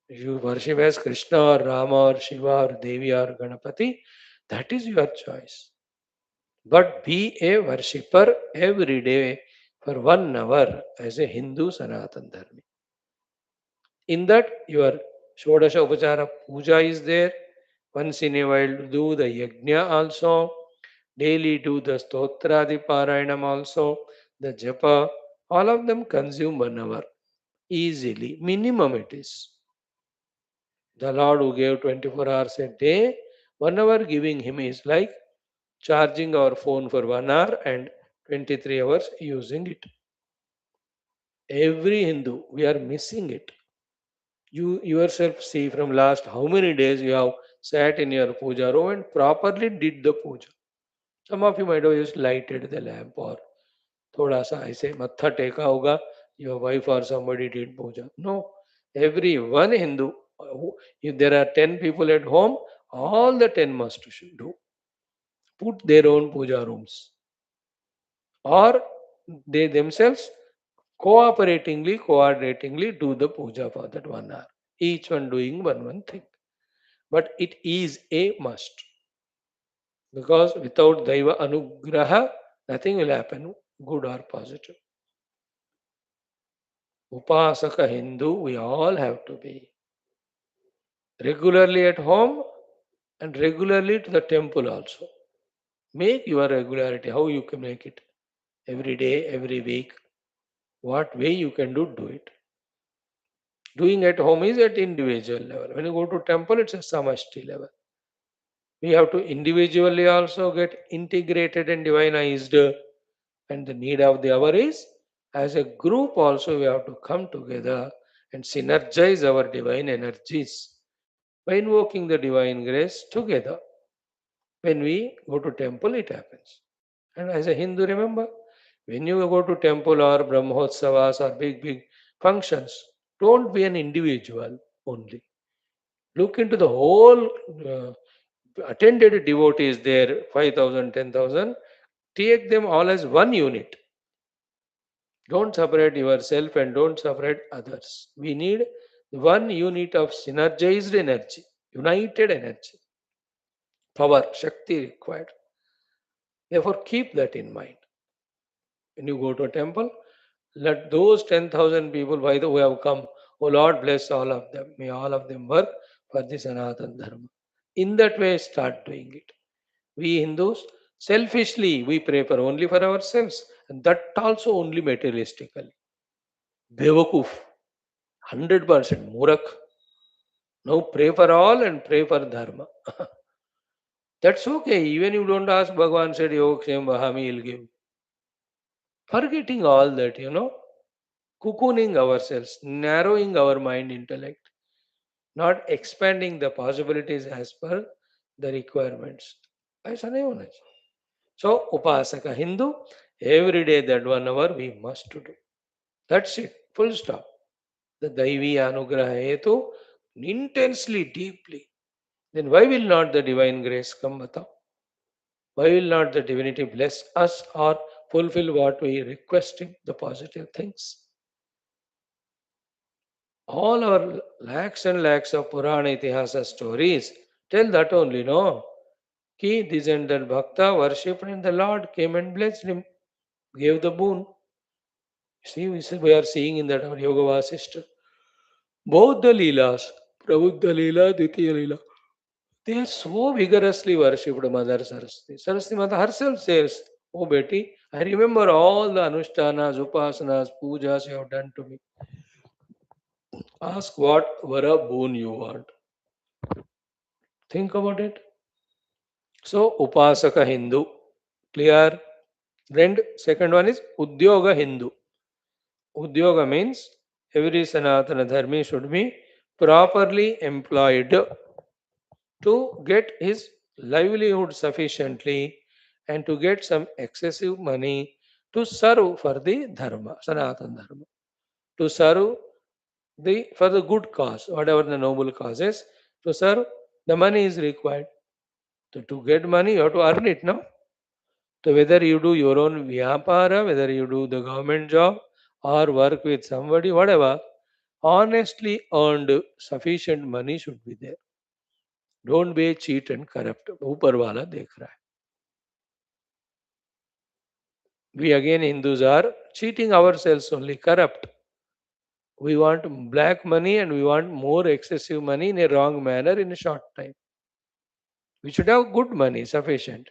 You worship as Krishna or Rama or Shiva or Devi or Ganapati, that is your choice. But be a worshipper every day for 1 hour as a Hindu Sanatan Dharmi. In that, your Shodasha Upachara Puja is there. Once in a while, do the Yajna also. Daily do the Stotradi Parayanam also. The Japa. All of them consume 1 hour easily. Minimum it is. The Lord who gave 24 hours a day, 1 hour giving him is like charging our phone for 1 hour and 23 hours using it. Every Hindu, we are missing it. You yourself see from last how many days you have sat in your puja room and properly did the puja. Some of you might have just lighted the lamp or thoda sa aise matha teka hoga, your wife or somebody did puja. No, every one Hindu, if there are 10 people at home, all the 10 must do. Put their own puja rooms. Or they themselves coordinatingly do the puja for that 1 hour. Each one doing one thing. But it is a must. Because without Daiva Anugraha, nothing will happen, good or positive. Upasaka Hindu, we all have to be. Regularly at home and regularly to the temple also. Make your regularity, how you can make it. Every day, every week. What way you can do it. Doing at home is at individual level. When you go to temple, it's a samashti level. We have to individually also get integrated and divinized. And the need of the hour is, as a group also we have to come together and synergize our divine energies by invoking the divine grace together. When we go to temple, it happens. And as a Hindu, remember, when you go to temple or Brahmotsavas or big functions, don't be an individual only. Look into the whole attended devotees there, 5,000, 10,000. Take them all as one unit. Don't separate yourself and don't separate others. We need one unit of synergized energy, united energy, power, Shakti required. Therefore, keep that in mind. When you go to a temple, let those 10,000 people who have come, oh Lord, bless all of them. May all of them work for the Sanatana Dharma. In that way, start doing it. We Hindus, selfishly, we pray for only for ourselves, and that also only materialistically. Bewakuf, 100% Murak. Now pray for all and pray for Dharma. That's okay. Even you don't ask, Bhagavan said, Yogshem Vahami, he'll give. Forgetting all that, cocooning ourselves, narrowing our mind intellect, not expanding the possibilities as per the requirements. ऐसा नहीं होना चाहिए. So, Upasaka Hindu, every day that 1 hour we must do. That's it. Full stop. The Daivi Anugraha Hetu intensely, deeply. Then why will not the divine grace come? Batao? Why will not the divinity bless us or fulfill what we requesting, the positive things? All our lakhs and lakhs of Purana Itihasa stories tell that only, no? Ki this and that Bhakta worshipped and the Lord came and blessed him, gave the boon. See, we are seeing in that our Yoga Vasishta. Both the Leelas, Prabuddha Leela, Ditya Leela, they so vigorously worshipped Mother Saraswati. Saraswati Mata herself says, Oh Betty, I remember all the anushtanas, upasanas, pujas you have done to me. Ask what vara boon you want. Think about it. So, upasaka Hindu. Clear? Then, second one is Udyoga Hindu. Udyoga means every Sanatana Dharmi should be properly employed to get his livelihood sufficiently and to get some excessive money to serve for the Dharma, Sanatana Dharma. To serve the for the good cause, whatever the noble cause is, to serve, the money is required. To get money, you have to earn it now. So whether you do your own vyapara, whether you do the government job or work with somebody, whatever, honestly earned sufficient money should be there. Don't be a cheat and corrupt. ऊपर वाला देख रहा है. We again Hindus are cheating ourselves only, corrupt. We want black money and we want more excessive money in a wrong manner in a short time. We should have good money, sufficient,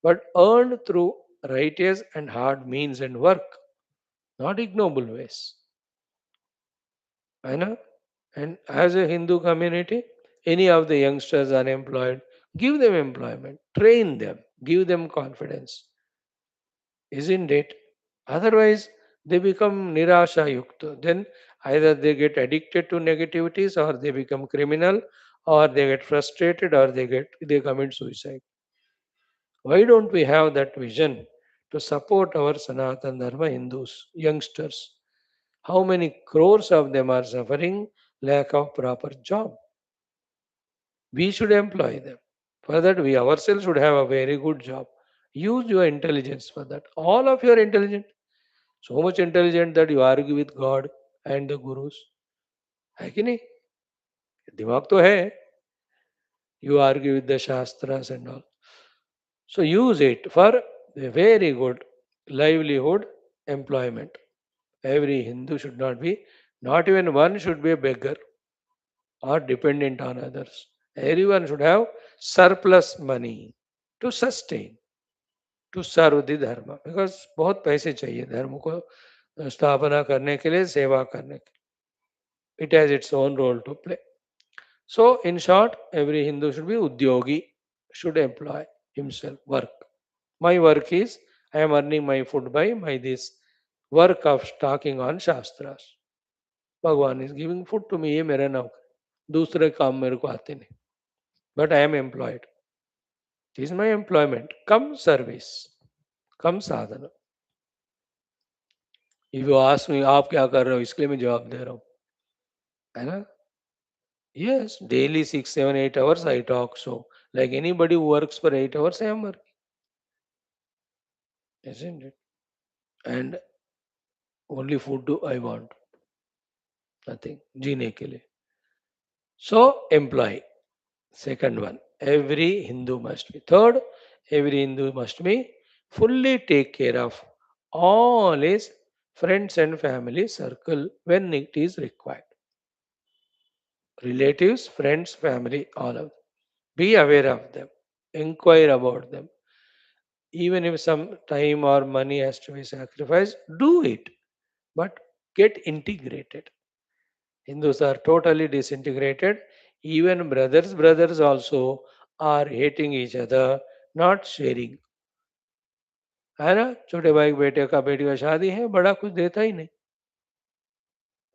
but earned through righteous and hard means and work, not ignoble ways. I know. And as a Hindu community, any of the youngsters unemployed, give them employment, train them, give them confidence. Isn't it? Otherwise, they become nirasha yukta. Then either they get addicted to negativities or they become criminal or they get frustrated or they commit suicide. Why don't we have that vision to support our Sanatan Dharma Hindus, youngsters? How many crores of them are suffering lack of proper job? We should employ them. For that, we ourselves should have a very good job. Use your intelligence for that. All of you are intelligent. So much intelligent that you argue with God and the gurus. है कि नहीं? दिमाग तो है. You argue with the Shastras and all. So use it for a very good livelihood employment. Every Hindu should not be, not even one should be a beggar or dependent on others. Everyone should have surplus money to sustain, to serve the dharma. Because बहुत पैसे चाहिए धर्म को स्थापना करने के लिए, सेवा करने के लिए. It has its own role to play. So, in short, every Hindu should be udyogi, should employ himself, work. My work is, I am earning my food by my this work of talking on Shastras. भगवान is giving food to me, ये मेरा नौकर, दूसरे काम मेरे को आते नहीं, but I am employed. Is my employment cum service, cum साधन. इफ यू आस्क मी आप क्या कर रहे हो, इसके लिए मैं जवाब दे रहा हूँ, है ना. Yes, daily 6, 7, 8 hours I talk. So, like anybody who works for 8 hours, I am working, isn't it? And only food do I want, nothing. जीने के लिए. So, employ. Second one, every Hindu must be. Third, every Hindu must be fully take care of all his friends and family circle when it is required. Relatives, friends, family, all of them. Be aware of them. Inquire about them. Even if some time or money has to be sacrificed, do it. But get integrated. Hindus are totally disintegrated. Even brothers also are hating each other, not sharing. है ना, छोटे भाई बेटे का बेटी का शादी है, बड़ा कुछ देता ही नहीं.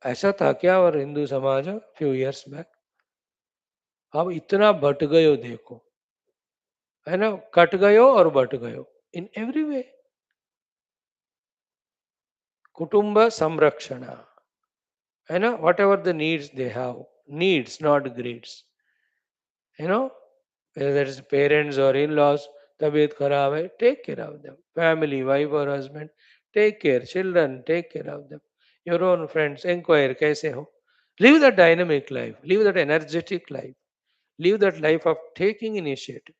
ऐसा था क्या और हिंदू समाज फ्यू इयर्स बैक. अब इतना बट गयो देखो, है ना, कट गयो और बट गयो इन एवरी वे. कुटुंब संरक्षण, है ना, what ever the needs they have, needs not grids. You know, whether that is parents or in-laws, tabiyat kharab hai, take care of them. Family, wife or husband, take care. Children, take care of them. Your own friends, inquire, kaise ho. Live that dynamic life. Live that energetic life. Live that life of taking initiative.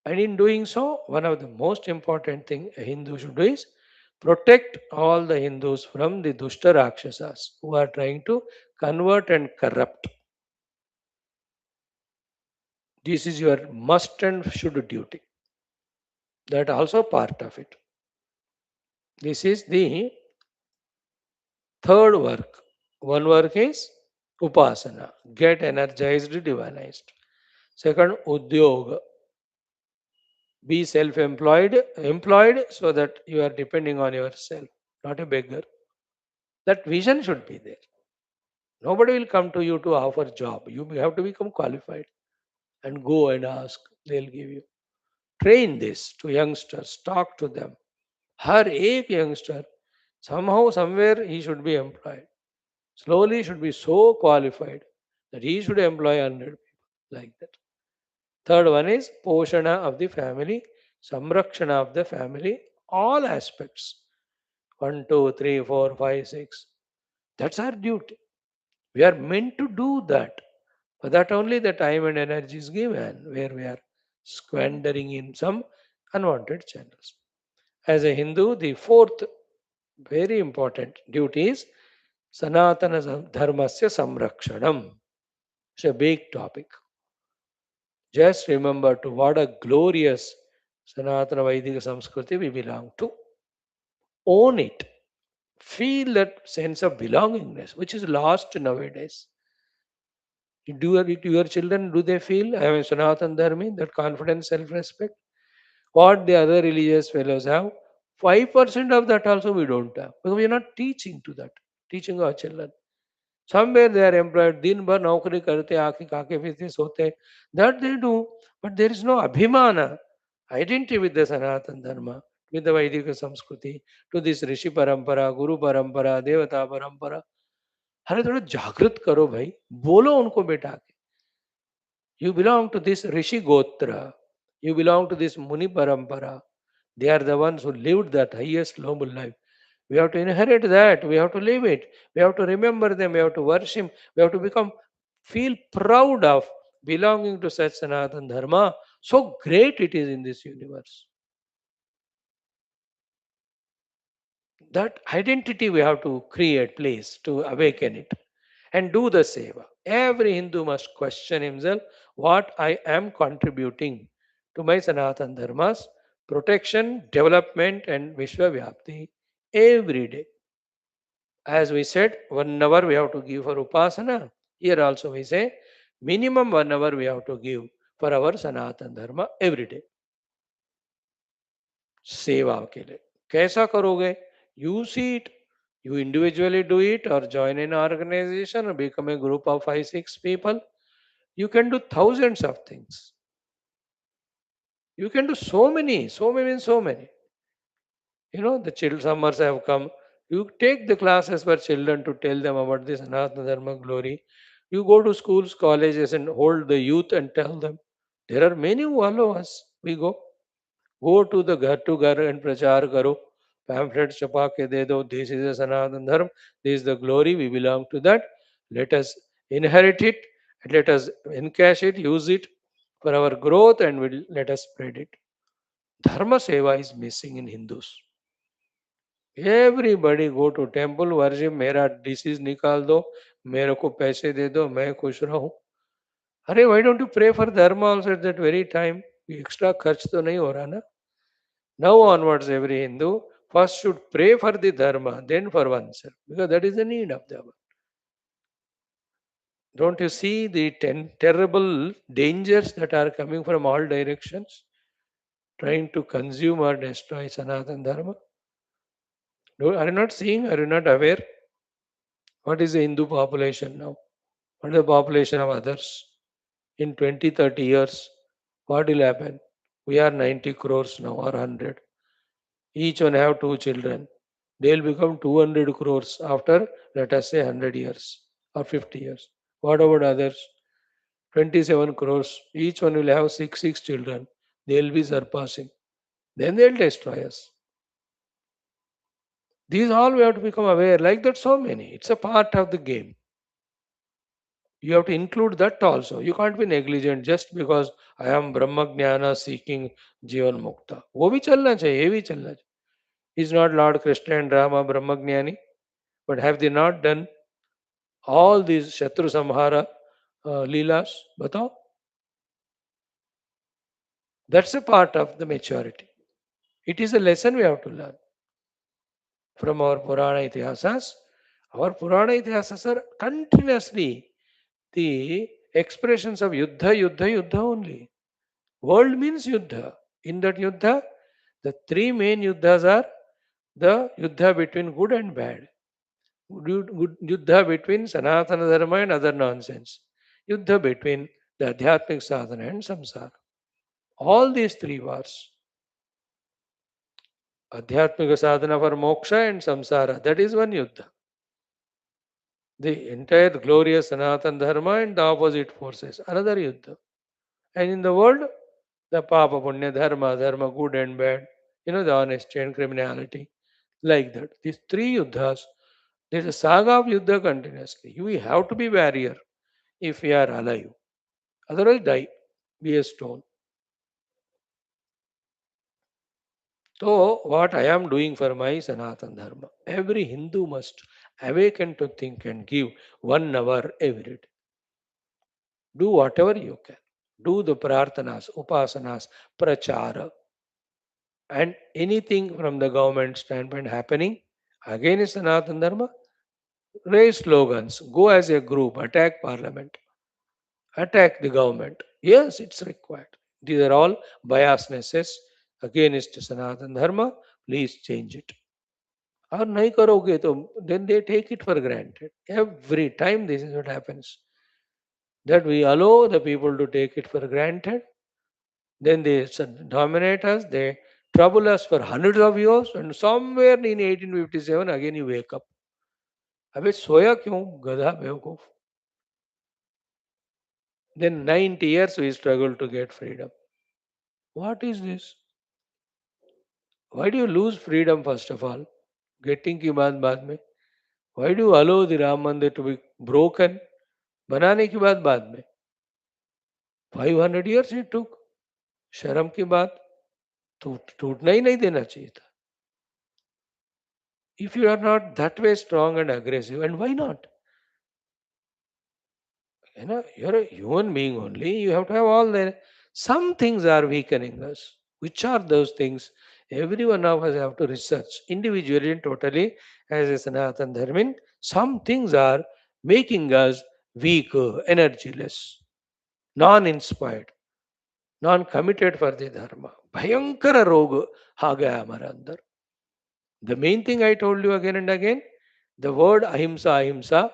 And in doing so, one of the most important thing a Hindu should do is protect all the Hindus from the Dushta Rakshasas who are trying to convert and corrupt. This is your must and should duty. That also part of it. This is the third work. One work is upasana, get energized, divinized. Second, udyog, be self-employed, employed so that you are depending on yourself, not a beggar. That vision should be there. Nobody will come to you to offer job. You have to become qualified and go and ask. They'll give you. Train this to youngsters. Talk to them. Her एक youngster, somehow, somewhere he should be employed. Slowly should be so qualified that he should employ 100 people like that. Third one is Poshana of the family, Samrakshana of the family, all aspects. One, two, three, four, five, six. That's our duty. We are meant to do that. But that only the time and energy is given where we are squandering in some unwanted channels. As a Hindu, the fourth very important duty is Sanatana Dharmasya Samrakshanam. It's a big topic. Just remember to what a glorious Sanatana Vaidika Samskriti we belong to. Own it. Feel that sense of belongingness, which is lost nowadays. Do your children, do they feel I am a Sanatan Dharmi, that confidence, self-respect? What the other religious fellows have, 5% of that also we don't have. Because we are not teaching to that, teaching our children. Somewhere they are employed, दिन भर नौकरी करते आके खाके पीते सोते. That they do, but there is no abhimana, identity with the Sanatan Dharma, with the Vedic Samskriti, to this Rishi Parampara, Guru Parampara, Devata Parampara. अरे थोड़ा जागृत करो भाई, बोलो उनको बेटा के. You belong to this Rishi Gotra. You belong to this Muni Parampara. They are the ones who lived that highest noble life. We have to inherit that. We have to live it. We have to remember them. We have to worship. We have to feel proud of belonging to such Sanatan Dharma. So great it is in this universe. That identity we have to create, place to awaken it and do the seva. Every Hindu must question himself what I am contributing to my Sanatan Dharma's protection, development, and Vishwavyapti every day. As we said, 1 hour we have to give for Upasana. Here also we say minimum 1 hour we have to give for our Sanatan Dharma every day. सेवा के लिए कैसा करोगे? You see it. You individually do it or join an organization or become a group of 5, 6 people. You can do thousands of things. You can do so many, so many. The children summers have come. You take the classes for children to tell them about this Sanatana Dharma glory. You go to schools, colleges, and hold the youth and tell them. There are many who follow us. We go to the घर to घर and प्रचार करो. Pamphlets छपा के दे दो. This is a Sanatana Dharma. This is the glory. We belong to that. Let us inherit it. And let us encash it, use it for our growth, and let us spread it. Dharma seva is missing in Hindus. Everybody go to temple, worship, मेरा disease निकाल दो, मेरे को पैसे दे दो, मैं खुश रहूं. अरे why don't you pray for dharma also at that very time? Extra खर्च तो नहीं हो रहा ना. Now onwards, every Hindu first should pray for the dharma, then for oneself, because that is the need of the hour. Don't you see the terrible dangers that are coming from all directions, trying to consume or destroy Sanatana Dharma? Are you not seeing? Are you not aware? What is the Hindu population now? What is the population of others? In 20, 30 years, what will happen? We are 90 crores now or 100. Each one have two children. They'll become 200 crores after, let us say, 100 years or 50 years. What about others? 27 crores. Each one will have six children. They'll be surpassing. Then they'll destroy us. These all we have to become aware. Like that, so many. It's a part of the game. You have to include that also. You can't be negligent just because I am Brahma Jnana seeking Jivan Mukta. वो भी चलना चाहिए, ये भी चलना चाहिए. Is not Lord Krishna and Rama Brahma Jnani? But have they not done all these Shatru Samhara Leelas? Batao. That's a part of the maturity. It is a lesson we have to learn from our Purana Itihasas. Our Purana Itihasas are continuously the expressions of Yuddha, Yuddha, Yuddha only. World means Yuddha. In that Yuddha, the three main Yuddhas are the Yuddha between good and bad, Yuddha between Sanatana Dharma and other nonsense, Yuddha between the Adhyatmic sadhana and samsara. All these three wars, Adhyatmika sadhana for moksha and samsara, that is one Yuddha. The entire glorious Sanatana Dharma and the opposite forces, another Yuddha. And in the world, the Papa, Punya, Dharma, Dharma, good and bad, the honesty and criminality, like that. These three Yuddhas, there's a saga of Yuddha continuously. We have to be warrior if we are alive. Otherwise, die, be a stone. So, what I am doing for my Sanatana Dharma, every Hindu must awaken to think and give 1 hour every day. Do whatever you can. Do the prarthanas, upasanas, prachara, and anything from the government standpoint happening against Sanatana Dharma, raise slogans, go as a group, attack parliament, attack the government. Yes, it's required. These are all biasnesses against Sanatana Dharma. Please change it. और नहीं करोगे तो then they take it for granted. Every time this is what happens. That we allow the people to take it for granted. Then they dominate us. They trouble us for hundreds of years. And somewhere in 1857 again you wake up. अबे सोया क्यों गधा बेवकूफ. Then 90 years we struggle to get freedom. What is this? Why do you lose freedom first of all? Getting की बात बाद में. Why do you allow the Ram Mandir to be broken? बनाने की बात बाद में. 500 years it took. शर्म की बात. टूटना ही नहीं देना चाहिए था. If you are not that way strong and aggressive, and why not? You're a human being only. You have to have all the. Some things are weakening us. Which are those things? Every one of us have to research individually and totally as a Sanatan Dharmin. Some things are making us weak, energyless, non-inspired, non-committed for the Dharma. Bhayankara roga ha gaya hamara andar. The main thing I told you again and again, the word ahimsa, ahimsa,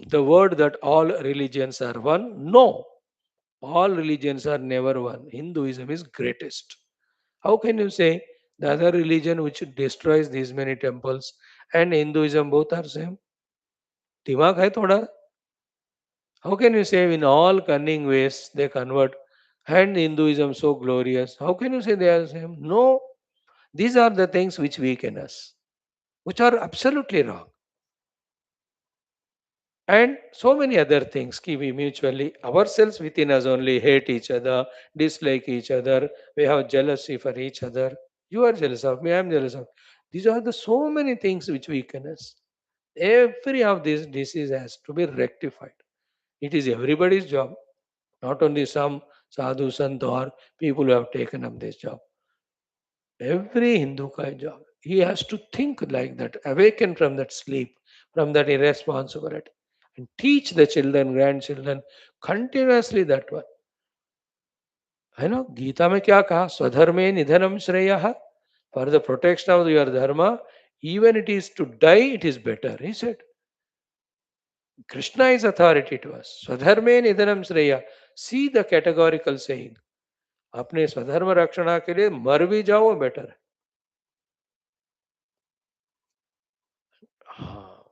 the word that all religions are one. No, all religions are never one. Hinduism is greatest. How can you say the other religion which destroys these many temples and Hinduism both are same? दिमाग है थोड़ा. How can you say in all cunning ways they convert and Hinduism so glorious? How can you say they are the same? No, these are the things which weaken us, which are absolutely wrong. And so many other things. We mutually, ourselves within us only hate each other, dislike each other, we have jealousy for each other. You are jealous of me, I am jealous of. These are the so many things which weaken us. Every of these disease has to be rectified. It is everybody's job, not only some sadhu sant or people who have taken up this job. Every Hindu ka job. He has to think like that, awaken from that sleep, from that irresponsibility, and teach the children, grandchildren continuously that one. है ना गीता में क्या कहा स्वधर्मे निधनम श्रेयः for the protection of your dharma even it is to die it is better he said. Krishna is authority to us. स्वधर्मे निधनम श्रेयः. See the categorical saying. अपने स्वधर्म रक्षणा के लिए मर भी जाओ बेटर है. हाँ.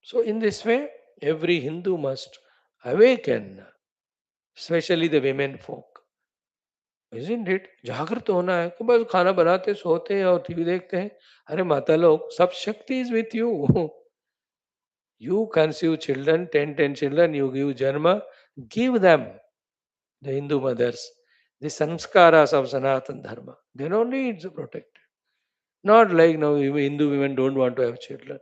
So in this way, every Hindu must awaken, especially the women folk. Isn't it? जागृत होना है कि बस खाना बनाते सोते हैं और टीवी देखते हैं. अरे माता लोग सब शक्ति is with you. You conceive children, 10 children, you give janma, give them, the Hindu mothers, the sanskaras of Sanatan Dharma. Then only it's protected. Not like now Hindu women don't want to have children.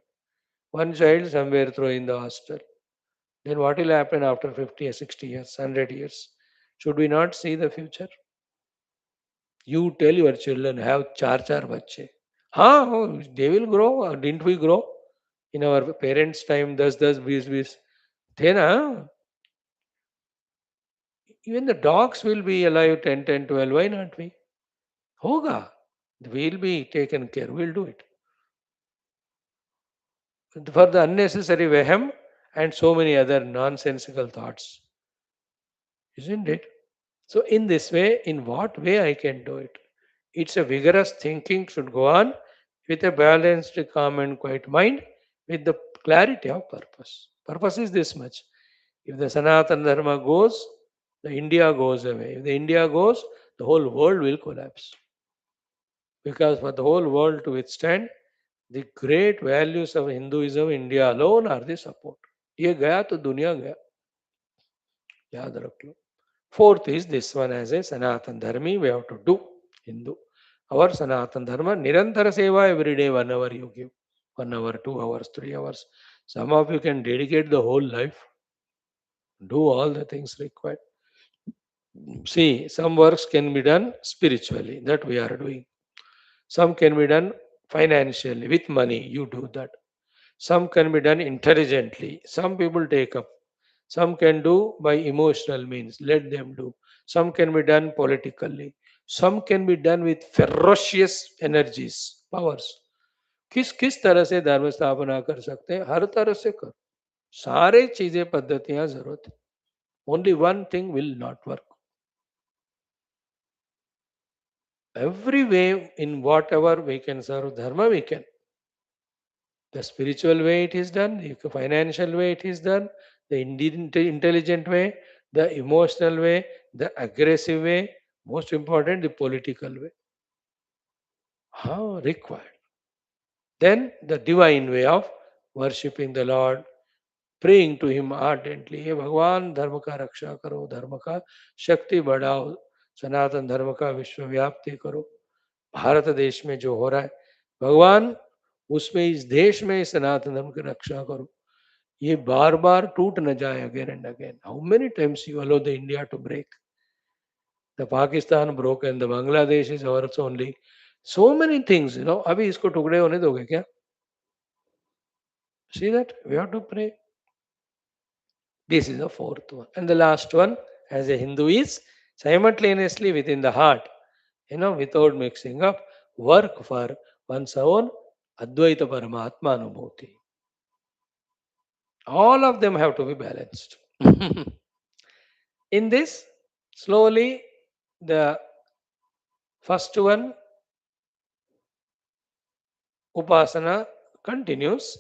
One child somewhere throw in the hostel. Then what will happen after 50 or 60 years, 100 years? Should we not see the future? You tell your children have char bacche. Huh? Oh, they will grow. Didn't we grow? In our parents' time, 10, 20. Then, even the dogs will be alive 10, 10, 12. Why not we? Hoga. We'll be taken care. We'll do it. For the unnecessary vehem and so many other nonsensical thoughts. Isn't it? So, in this way, in what way I can do it? It's a vigorous thinking should go on with a balanced, calm, and quiet mind with the clarity of purpose. Purpose is this much. If the Sanatana Dharma goes, the India goes away. If the India goes, the whole world will collapse. Because for the whole world to withstand, the great values of Hinduism, India alone are the support. ये गया तो दुनिया गया याद रख लो. Fourth is this one as a Sanatan Dharmi we have to do Hindu. Our Sanatan Dharma Nirantara Seva every day 1 hour you give. 1 hour, 2 hours, 3 hours. Some of you can dedicate the whole life. Do all the things required. See, some works can be done spiritually, that we are doing. Some can be done financially, with money, you do that. Some can be done intelligently. Some people take up. Some can do by emotional means. Let them do. Some can be done politically. Some can be done with ferocious energies, powers. किस किस तरह से धर्म स्थापना कर सकते हैं हर तरह से कर सारे चीजें पद्धतियां जरूरत है only one thing will not work every way in whatever we can serve dharma we can. The spiritual way it is done, the financial way it is done, the intelligent way, the emotional way, the aggressive way, most important, the political way. How required. Then the divine way of worshipping the Lord, praying to Him ardently. हे भगवान धर्म का रक्षा करो, धर्म का शक्ति बढ़ाओ, सनातन धर्म का विश्वव्याप्ति करो. भारत देश में जो हो रहा है भगवान उसमें इस देश में इस सनातन धर्म की रक्षा करो ये बार बार टूट न जाए again and again how many times you allow the India to break the Pakistan broke and the Bangladesh is ours only so many things you know अभी इसको टुकड़े होने दोगे क्या see that we have to pray this is the fourth one and the last one as a Hindu is simultaneously within the heart without mixing up, work for one's own Advaita Paramatma Anubhuti. All of them have to be balanced. In this, slowly, the first one, Upasana, continues.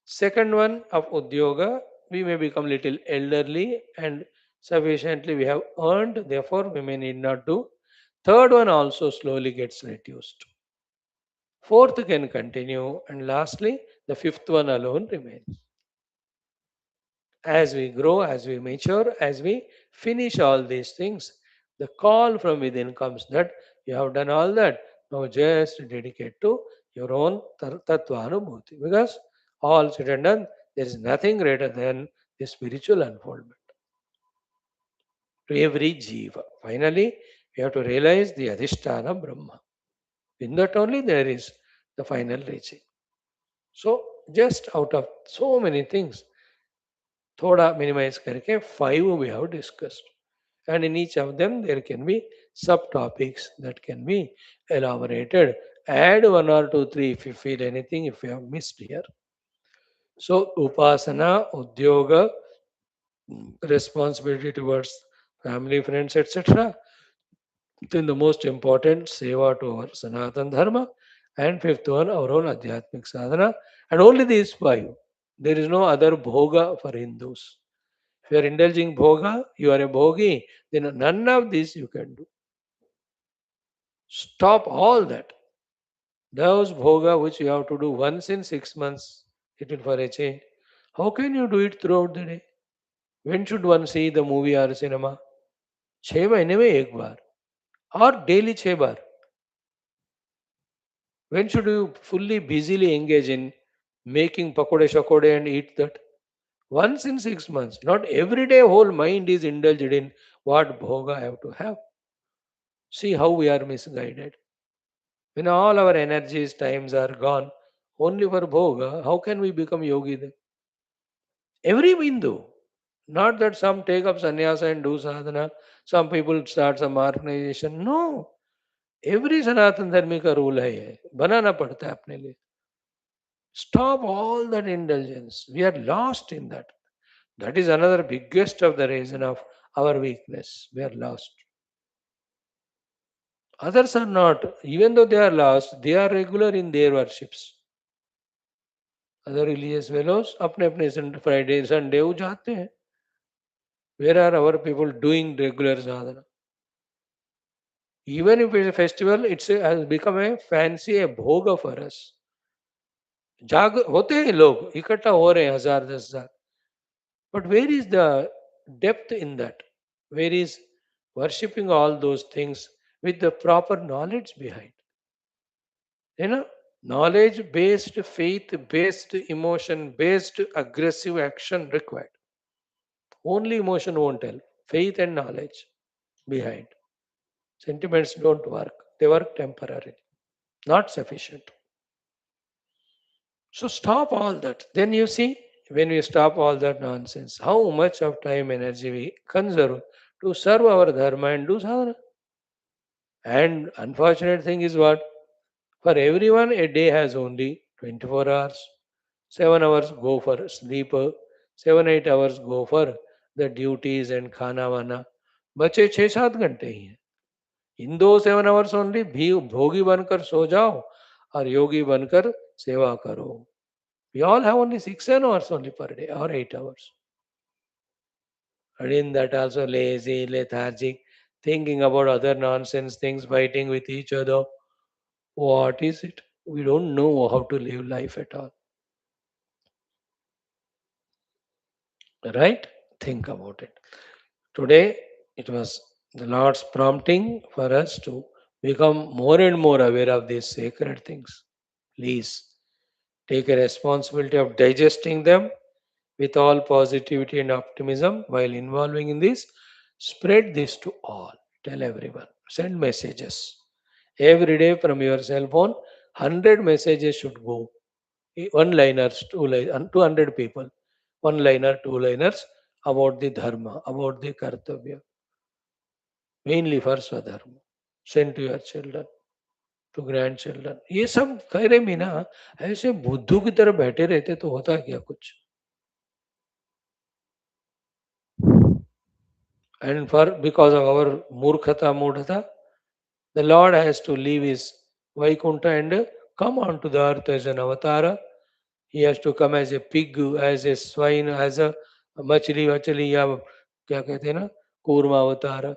Second one of Udyoga, we may become little elderly and sufficiently we have earned, therefore we may need not do. Third one also slowly gets reduced. Fourth can continue. And lastly, the fifth one alone remains. As we grow, as we mature, as we finish all these things, the call from within comes that you have done all that. Now just dedicate to your own Tattva-anubhuti. Because all said and done, there is nothing greater than the spiritual unfoldment to every jiva. Finally, we have to realize the Adhisthana Brahma. In that only there is the final reaching. So, just out of so many things, thoda minimize karke 5 we have discussed. And in each of them, there can be subtopics that can be elaborated. Add 1 or 2, 3 if you feel anything, if you have missed here. So, upasana, udyoga, responsibility towards family, friends, etc. Then the most important, seva to our Sanatan Dharma. And fifth one, our own Adhyatmic Sadhana. And only these 5. There is no other bhoga for Hindus. If you are indulging bhoga, you are a bhogi, then none of this you can do. Stop all that. Those bhoga which you have to do once in 6 months, it will for a change. How can you do it throughout the day? When should one see the movie or cinema? 6 महीने में एक बार और daily 6 bar. When should you fully busily engage in making pakode shakode and eat that? Once in 6 months. Not every day whole mind is indulged in what bhoga I have to have. See how we are misguided. When all our energies, times are gone only for bhoga, how can we become yogi then? Every Hindu. Not that some take up sannyasa and do sadhana, some people start some organization. No. Every सनातन धर्मी का rule है ये बनाना पड़ता है अपने लिए. Stop all that indulgence. We are lost in that. That is another biggest of the reason of our weakness. We are lost. Others are not. Even though they are lost, they are regular in their worships. Other religious fellows अपने अपने Friday, Sunday वो जाते हैं. Where are our people doing regular sadhana? Even if it's a festival, has become a fancy, a bhoga for us. जाग होते हैं लोग इकट्ठा हो रहे हैं 1000-10,000. But where is the depth in that? Where is worshipping all those things with the proper knowledge behind? You know, knowledge based, faith based, emotion based, aggressive action required. Only emotion won't help. Faith and knowledge behind. Sentiments don't work, they work temporarily, not sufficient. So stop all that. Then you see, when we stop all that nonsense, how much of time, energy we conserve to serve our dharma and do sadhana. And unfortunate thing is what? For everyone, a day has only 24 hours. 7 hours go for sleep, 7-8 hours go for the duties and khana vana. बचे 6-7 घंटे ही हैं. इन दो 7 hours only भी भोगी बनकर सो जाओ और योगी बनकर सेवा करो. We all have only 6-7 hours only per day or 8 hours. And in that also lazy, lethargic, thinking about other nonsense things, fighting with each other. What is it? We don't know how to live life at all. Right? Think about it. Today, it was the Lord's prompting for us to become more and more aware of these sacred things. Please take a responsibility of digesting them with all positivity and optimism while involving in this. Spread this to all. Tell everyone. Send messages. Every day from your cell phone, 100 messages should go. One liners, 200 people. One liner, two liners about the dharma, about the kartavya. Mainly for swadharma. Send to your children, to grandchildren. ये सब करे भी ना ऐसे बुद्धू की तरह बैठे रहते तो होता क्या कुछ. And for because of our mudhata, the Lord has to leave his Vaikuntha and come onto the earth as an avatara. He has to come as a pig, as a swine, as a machli या क्या कहते हैं ना कूर्मा अवतार.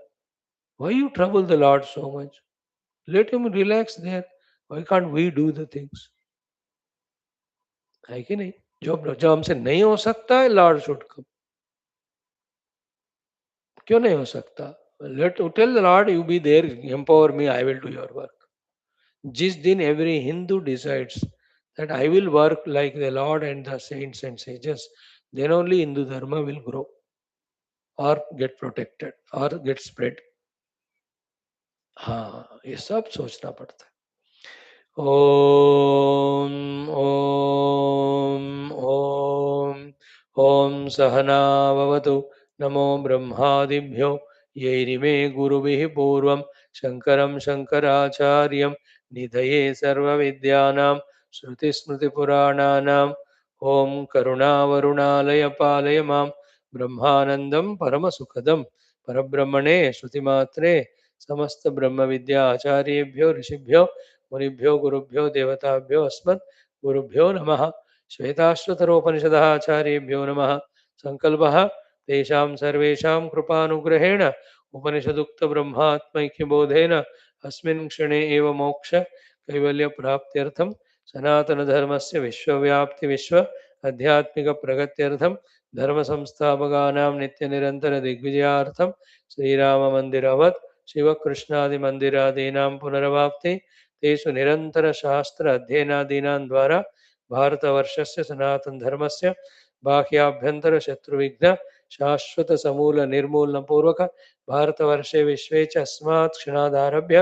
Why you trouble the Lord so much? Let him relax there. Why can't we do the things? है कि नहीं? जो हमसे नहीं हो सकता है, Lord should come. क्यों नहीं हो सकता? Tell the Lord, you be there, empower me, I will do your work. जिस दिन every Hindu decides that I will work like the Lord and the saints and sages, then only Hindu dharma will grow or get protected or get spread. हाँ, ये सब सोचना पड़ता है. ॐ ॐ ॐ ॐ सहना भवतु. नमो ब्रह्मादिभ्यो यैरिमे गुरुभिः पूर्वं शङ्करं शङ्कराचार्यं निधये सर्वविद्यानां श्रुतिस्मृतिपुराणानाम्. ॐ करुणावरुणालय पालय मां ब्रह्मानन्दं परमसुखदं परब्रह्मणे श्रुतिमात्रे समस्त ब्रह्म विद्या आचार्येभ्यो ऋषिभ्यो मुनिभ्यो गुरुभ्यो देवताभ्यो अस्मत् गुरुभ्यो नमः. श्वेताश्वतरोपनिषदः आचार्येभ्यो नमः. संकल्पः तेषां सर्वेषां कृपानुग्रहेण उपनिषदुक्त ब्रह्मात्मैक्यबोधेन अस्मिन् क्षणे एव मोक्ष कैवल्य प्राप्त्यर्थं सनातन धर्मस्य विश्वव्याप्ति विश्व आध्यात्मिक प्रगत्यर्थं धर्म संस्थापकानां नित्य निरंतर दिग्विजयार्थं श्रीराम मंदिरवत् शिवकृष्णादि मंदिरादीनां पुनरवाप्ति तेषु निरंतर शास्त्र अध्ययनादीनां द्वारा भारतवर्षस्य सनातन धर्मस्य बाह्याभ्यंतर शत्रुविघ्न शाश्वत समूल निर्मूलन पूर्वक भारतवर्षे विश्वे च अस्मात् क्षणादारभ्य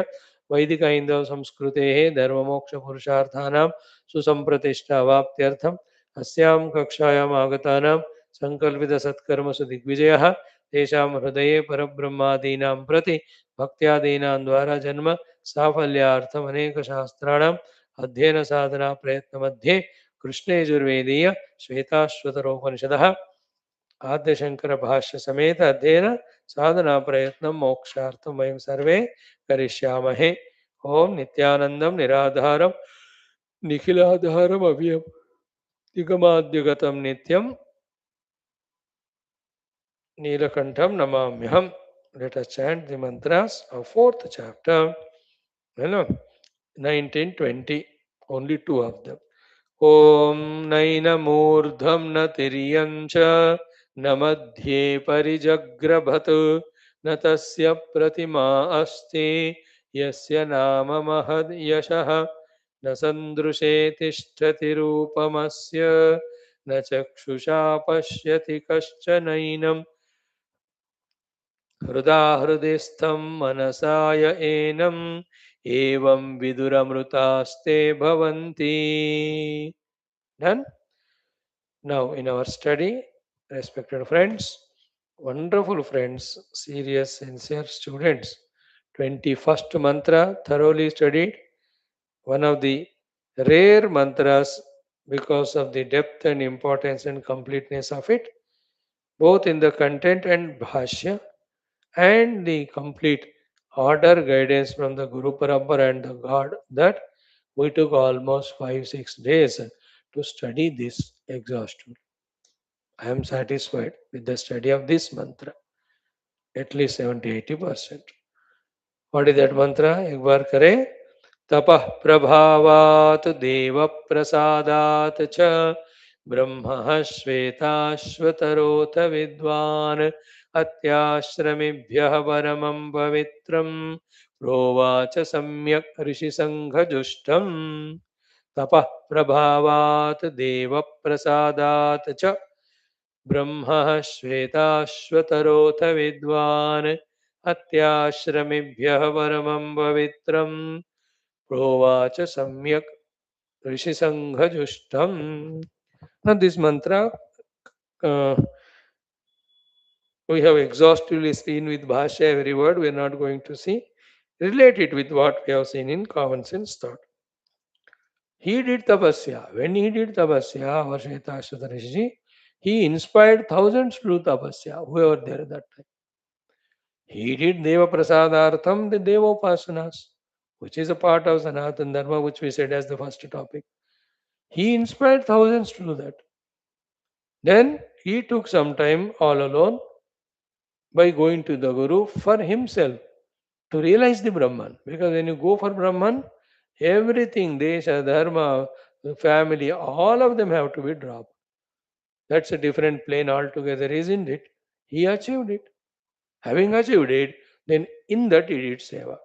वैदिक ऐन्दव संस्कृतेः धर्ममोक्षपुरुषार्थानां सुसम्प्रतिष्ठावाप्त्यर्थम् अस्यां कक्षायाम् आगतानां सङ्कल्पितसत्कर्मसु दिग्विजयः तेषां हृदये परब्रह्मादीनां प्रति भक्त्यादीनां द्वारा जन्म साफल्यार्थम् अनेकशास्त्राणाम् अध्ययन साधना प्रयत्नमध्ये कृष्णयजुर्वेदीय श्वेताश्वतरोपनिषदः आद्यशंकर भाष्य समेत अध्ययन साधना प्रयत्न मोक्षार्थं वयं सर्वे करिष्यामहे। ओम नित्यानंदं निराधारं निखिलाधारम् अव्ययम् निगमाद्यगतं नित्यं नीलकंठं नमाम्यहम्. Let us chant the mantras of fourth chapter. You know, 19, 20, only two of them. ॐ नैनमूर्ध्वं न तिर्यं च न मध्ये परिजग्रभत् न तस्य प्रतिमा अस्ति यस्य नाम महद् यशः न सन्दृशे तिष्ठति रूपमस्य न चक्षुषा पश्यति कश्चनैनं हृदा हृदिस्थं मनसाय एनम् एवं विदुरमृतास्ते भवन्ति. Done? Now, in our study, respected friends, wonderful friends, serious, sincere students, 21st mantra thoroughly studied, one of the rare mantras because of the depth and importance and completeness of it, both in the content and bhashya, and the complete order guidance from the Guru Parampara and the God, that we took almost 5-6 days to study this exhaustively. I am satisfied with the study of this mantra, at least 70-80%. What is that mantra? एक बार करें. तपः प्रभावात् देव प्रसादात् च ब्रह्मः श्वेताश्वतरोऽथ विद्वान् अत्याश्रमिभ्यः परमं पवित्रं प्रोवाच सम्यक् ऋषिसङ्घजुष्टम्. तपः प्रभावात् देव प्रसादात् च ब्रह्मः श्वेताश्वतरोऽथ विद्वान् अत्याश्रमिभ्यः परमं पवित्रं प्रोवाच सम्यक् ऋषिसङ्घजुष्टम्. Now this mantra we have exhaustively seen with bhashya every word. We are not going to see. Relate it with what we have seen in common sense thought. He did tapasya. When he did tapasya, our Shwethashwathara Rishi, he inspired thousands to do tapasya, who were there at that time. He did Deva Prasadartham, the Devopasanas, which is a part of Sanatana Dharma, which we said as the first topic. He inspired thousands to do that. Then he took some time all alone by going to the Guru for himself to realize the Brahman. Because when you go for Brahman, everything, Desha, Dharma, family, all of them have to be dropped. That's a different plane altogether, isn't it? He achieved it. Having achieved it, then in that he did seva.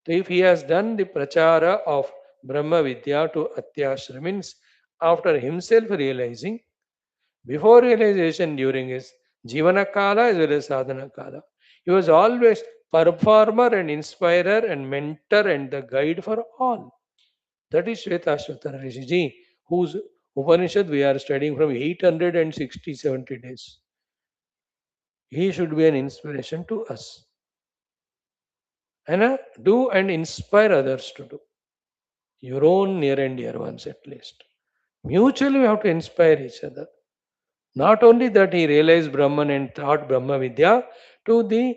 So if he has done the prachara of Brahma Vidya to Atyashramins after himself realizing, before realization during his Jivana Kala as well as Sadhana Kala, he was always performer and inspirer and mentor and the guide for all. That is Shwethashwathara Rishiji, whose Upanishad we are studying from 860-70 days. He should be an inspiration to us. And do and inspire others to do. Your own near and dear ones at least. Mutually we have to inspire each other. Not only that he realized Brahman and taught Brahma Vidya to the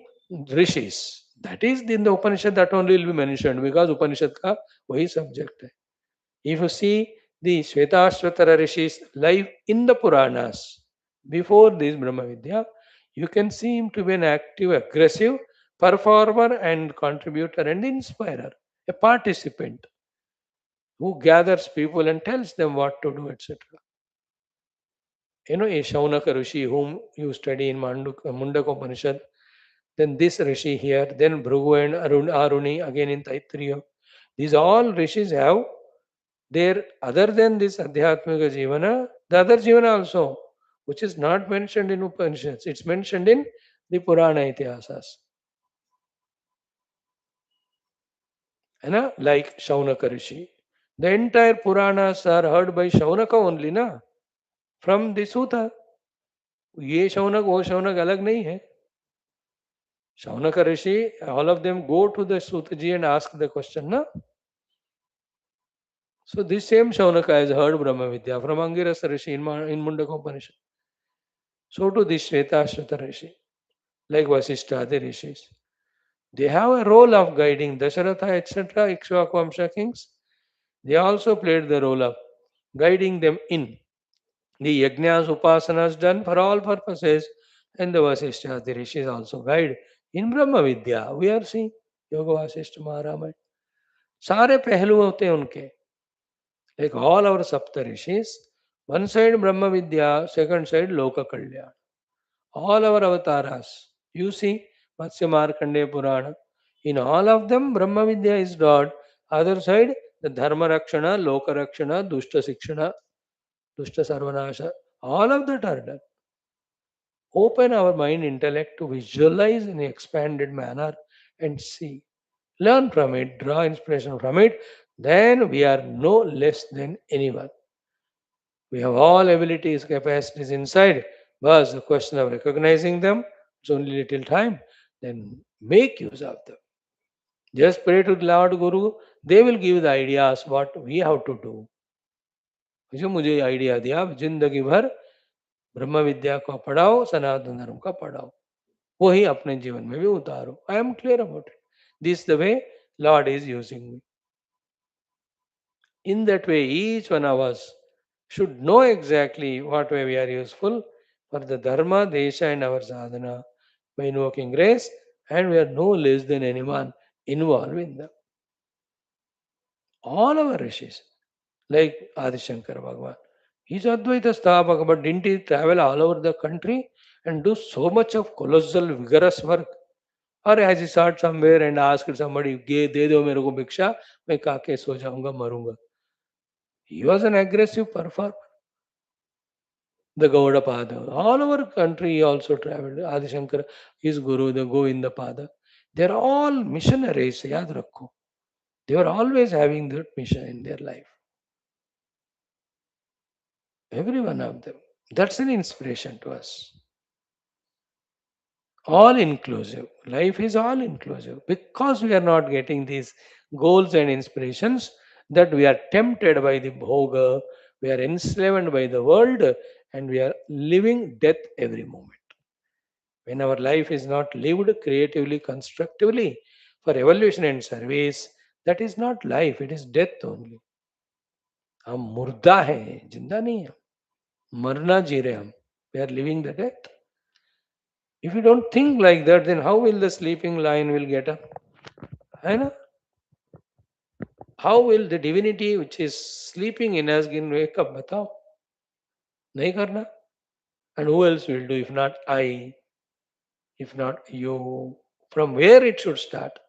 rishis. That is in the Upanishad that only will be mentioned because Upanishad ka wahi subject hai. If you see the Shwetashwatara rishis life in the Puranas before this Brahma Vidya, you can see him to be an active, aggressive performer and contributor and inspirer, a participant who gathers people and tells them what to do, etc. You know, a Shaunaka Rishi whom you study in Mundaka Upanishad, then this Rishi here, then Bhrugu and Aruni again in Taittiriya. These all Rishis have their, other than this Adhyatmika Jivana, the other Jivana also. which is not mentioned in Upanishads. It's mentioned in the Purana Itihasas. Like Shaunaka Rishi. The entire Puranas are heard by Shaunaka only, na? From the Sutta. ये शौनक वो शौनक अलग नहीं है. Shaunaka Rishi, all of them go to the Sutaji and ask the question, na? So this same Shaunaka has heard Brahma Vidya from Angiras Rishi in Mundaka Upanishad. So to this Shwethashwathara Rishi, like Vasishtha, the Rishis. They have a role of guiding Dasharatha, etc., Ikshvaku kings. They also played the role of guiding them in the yajnas, upasanas done for all purposes, and the Vasishtha, the Rishis also guide in Brahma Vidya. We are seeing Yoga Vasishtha Maharama. सारे पहलू होते हैं उनके. Like all our Sapta Rishis, one side Brahma Vidya, second side Loka Kalyan. All our avatars, you see, Matsya Markandeya Purana, in all of them, Brahma Vidya is God. Other side, the Dharma Rakshana, Loka Rakshana, Dushta Sikshana, Dushta Sarvanasha, all of that are done. Open our mind, intellect to visualize in an expanded manner and see. Learn from it, draw inspiration from it, then we are no less than anyone. We have all abilities, capacities inside. But the question of recognizing them, it's only little time. Then make use of them. Just pray to the Lord Guru. They will give the ideas what we have to do. जो मुझे idea दिया आप जिंदगी भर ब्रह्म विद्या को पढ़ाओ सनातन धर्म का पढ़ाओ वही अपने जीवन में भी उतारो I am clear about it this the way Lord is using me in that way each one of us should know exactly what way we are useful for the dharma desha and our sadhana by invoking grace and we are no less than anyone involved in them all our rishis like Adi Shankara Bhagwan. He's Advaita Sthapak, but didn't he travel all over the country and do so much of colossal, vigorous work? Or has he sat somewhere and asked somebody, दे दो मेरे को भिक्षा, मैं काके सो जाऊंगा, मरूंगा. He was an aggressive performer. The Gaudapada. All over country he also traveled. Adi Shankara, his guru, the Govinda Pada. They are all missionaries, yaad rakho. They were always having that mission in their life. Every one of them. That's an inspiration to us. All inclusive. Life is all inclusive. Because we are not getting these goals and inspirations, that we are tempted by the bhoga, we are enslaved by the world, and we are living death every moment. When our life is not lived creatively, constructively, for evolution and service, that is not life, it is death only. हम मुर्दा हैं जिंदा नहीं है मरना जी रहे हम we are living the death if you don't think like that then how will the sleeping lion will get up है ना how will the divinity which is sleeping in us can wake up बताओ नहीं करना and who else will do if not I if not you from where it should start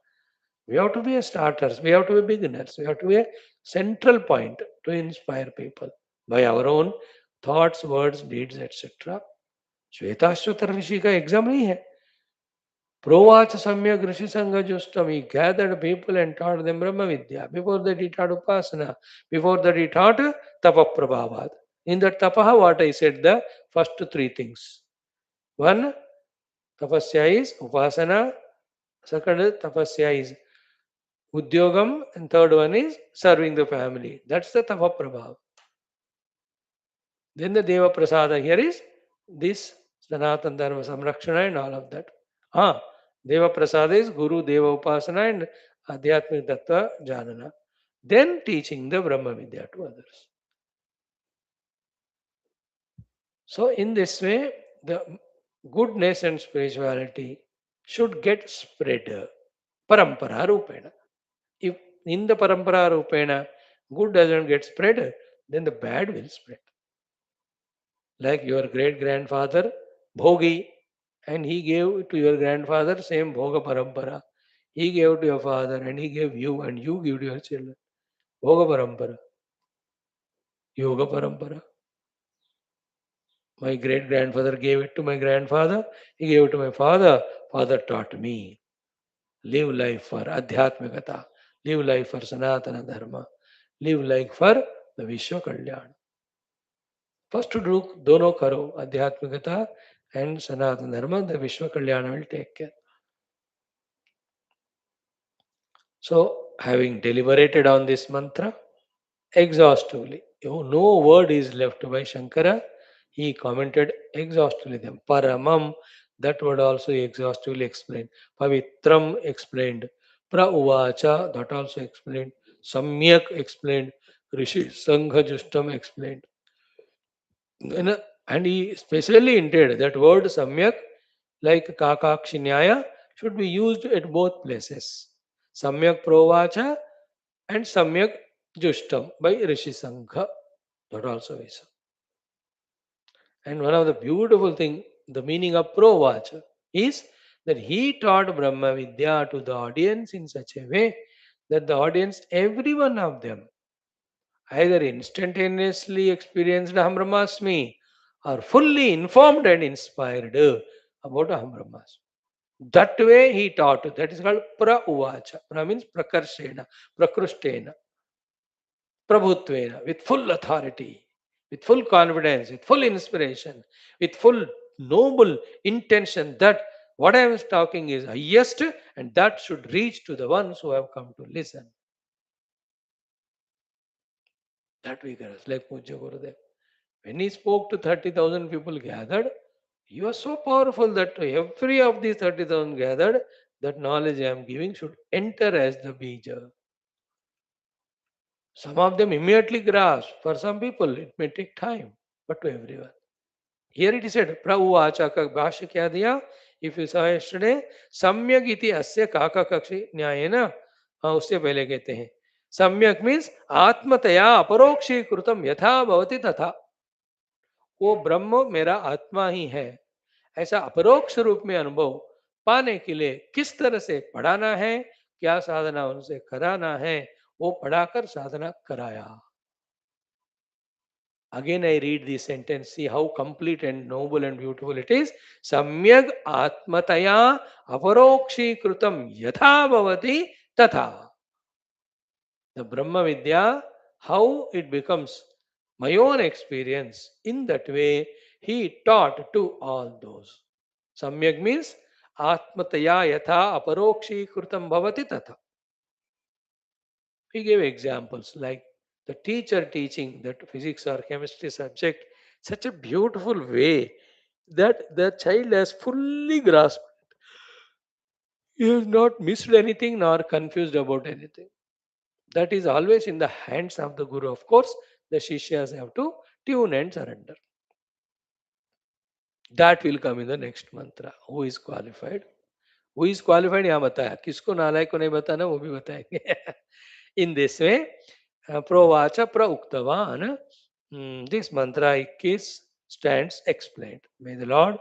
we have to be a starters we have to be beginners we have to be a central point to inspire people by our own thoughts words deeds etc Shvetashvatara ऋषि का exam नहीं है Provacha Samyak Rishi Sangha Justam, he gathered people and taught them Brahma Vidya. Before that he taught Upasana. Before that he taught Tapa Prabhavat. In that Tapaha, what I said, the first three things. One, Tapasya is Upasana. Second, Tapasya is Udyogam. And third one is serving the family. That's the Tapa Prabhav. Then the Deva Prasada here is this Sanatana Dharma Samrakshana and all of that. Deva Prasada is Guru, Deva Upasana and Adhyatmik Tattva Janana. Then teaching the Brahma Vidya to others. So in this way, the goodness and spirituality should get spread. Parampara Rupena. If in the Parampara Rupena, good doesn't get spread, then the bad will spread. Like your great grandfather, Bhogi, and he gave to your grandfather same Bhoga Parampara. He gave to your father and he gave you and you give to your children. Bhoga Parampara. Yoga Parampara. My great grandfather gave it to my grandfather. He gave it to my father. Father taught me. Live life for Adhyatmikata. Live life for Sanatana Dharma. Live life for the Vishwa Kalyan. First to do dono karo, Adhyatmikata and Sanatana Dharma, the Vishwa Kalyana will take care. So, having deliberated on this mantra exhaustively, no word is left by Shankara. He commented exhaustively them. Paramam, that word also he exhaustively explained. Pavitram explained. Prauvacha, that also explained. Samyak explained. Rishi Sangha Justam explained. And and he specially hinted that word Samyak, like Kakakshinyaya, should be used at both places. Samyak Provacha and Samyak Justam by Rishi Sangha. That also is. And one of the beautiful thing, the meaning of Provacha is that he taught Brahma Vidya to the audience in such a way that the audience, every one of them, either instantaneously experienced Aham Brahmasmi or fully informed and inspired about Aham Brahmasmi. That way he taught. That is called Pra Uvacha. Pra means Prakarshena, Prakrushtena. Prabhutvena, with full authority, with full confidence, with full inspiration, with full noble intention that what I am talking is highest and that should reach to the ones who have come to listen. That we get like Pujya Gurudev. When he spoke to 30,000 people gathered, he was so powerful that every of these 30,000 gathered, that knowledge I am giving should enter as the bija. Some of them immediately grasp. For some people, it may take time, but to everyone. Here it is said, Prabhuvacha का भाष्य क्या दिया? If you saw yesterday, सम्यक इति अस्य काका कक्षी न्याय ना, हाँ उससे पहले कहते हैं सम्यक मीन्स आत्मतया अपरोक्षीकृतम यथा भवति तथा. वो ब्रह्म मेरा आत्मा ही है ऐसा अपरोक्ष रूप में अनुभव पाने के लिए किस तरह से पढ़ाना है, क्या साधना उनसे कराना है, वो पढ़ाकर साधना कराया. Again, I read this sentence. See how complete and noble and beautiful it is. Samyag atmataya aparokshi krutam yatha bhavati tatha. The Brahma Vidya, how it becomes my own experience. In that way, he taught to all those. Samyag means atmataya yatha aparokshi krutam bhavati tatha. We gave examples like the teacher teaching that physics or chemistry subject such a beautiful way that the child has fully grasped. He has not missed anything nor confused about anything. That is always in the hands of the Guru. Of course, the Shishyas have to tune and surrender. That will come in the next mantra. Who is qualified? Who is qualified? यहाँ बताया. किसको नालायक को नहीं बताना वो भी बताएंगे. In this way, Provacha Prauktavan. This mantra is stands explained. May the Lord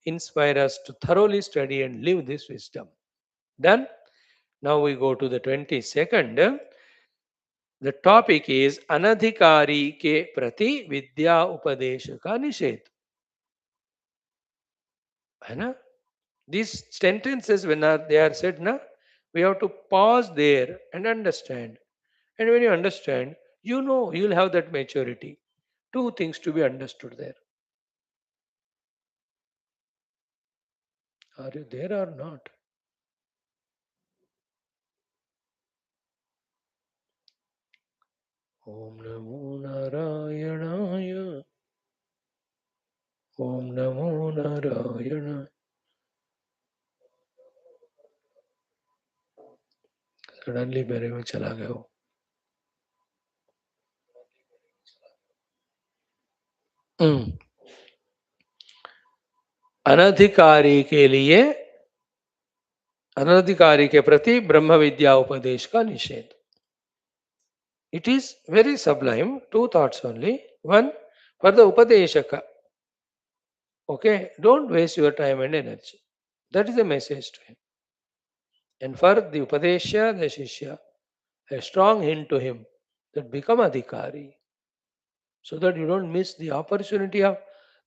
inspire us to thoroughly study and live this wisdom. Then, now we go to the 22nd. The topic is Anadhikari ke prati vidya upadesha ka nisheth. है ना? These sentences, when they are said, na, we have to pause there and understand. And when you understand, you know you'll have that maturity. Two things to be understood there. Are you there or not? Om Namo Narayanaya. Om Namo Narayana. Suddenly मेरे में चला गया वो. अनधिकारी के लिए अनधिकारी के प्रति ब्रह्म विद्या उपदेश का निषेध. It is very sublime. Two thoughts only. One, for the Upadeshaka. Okay, don't waste your time and energy. That is the message to him. And for the Upadesha, the Shishya, a strong hint to him that become Adhikari. So that you don't miss the opportunity of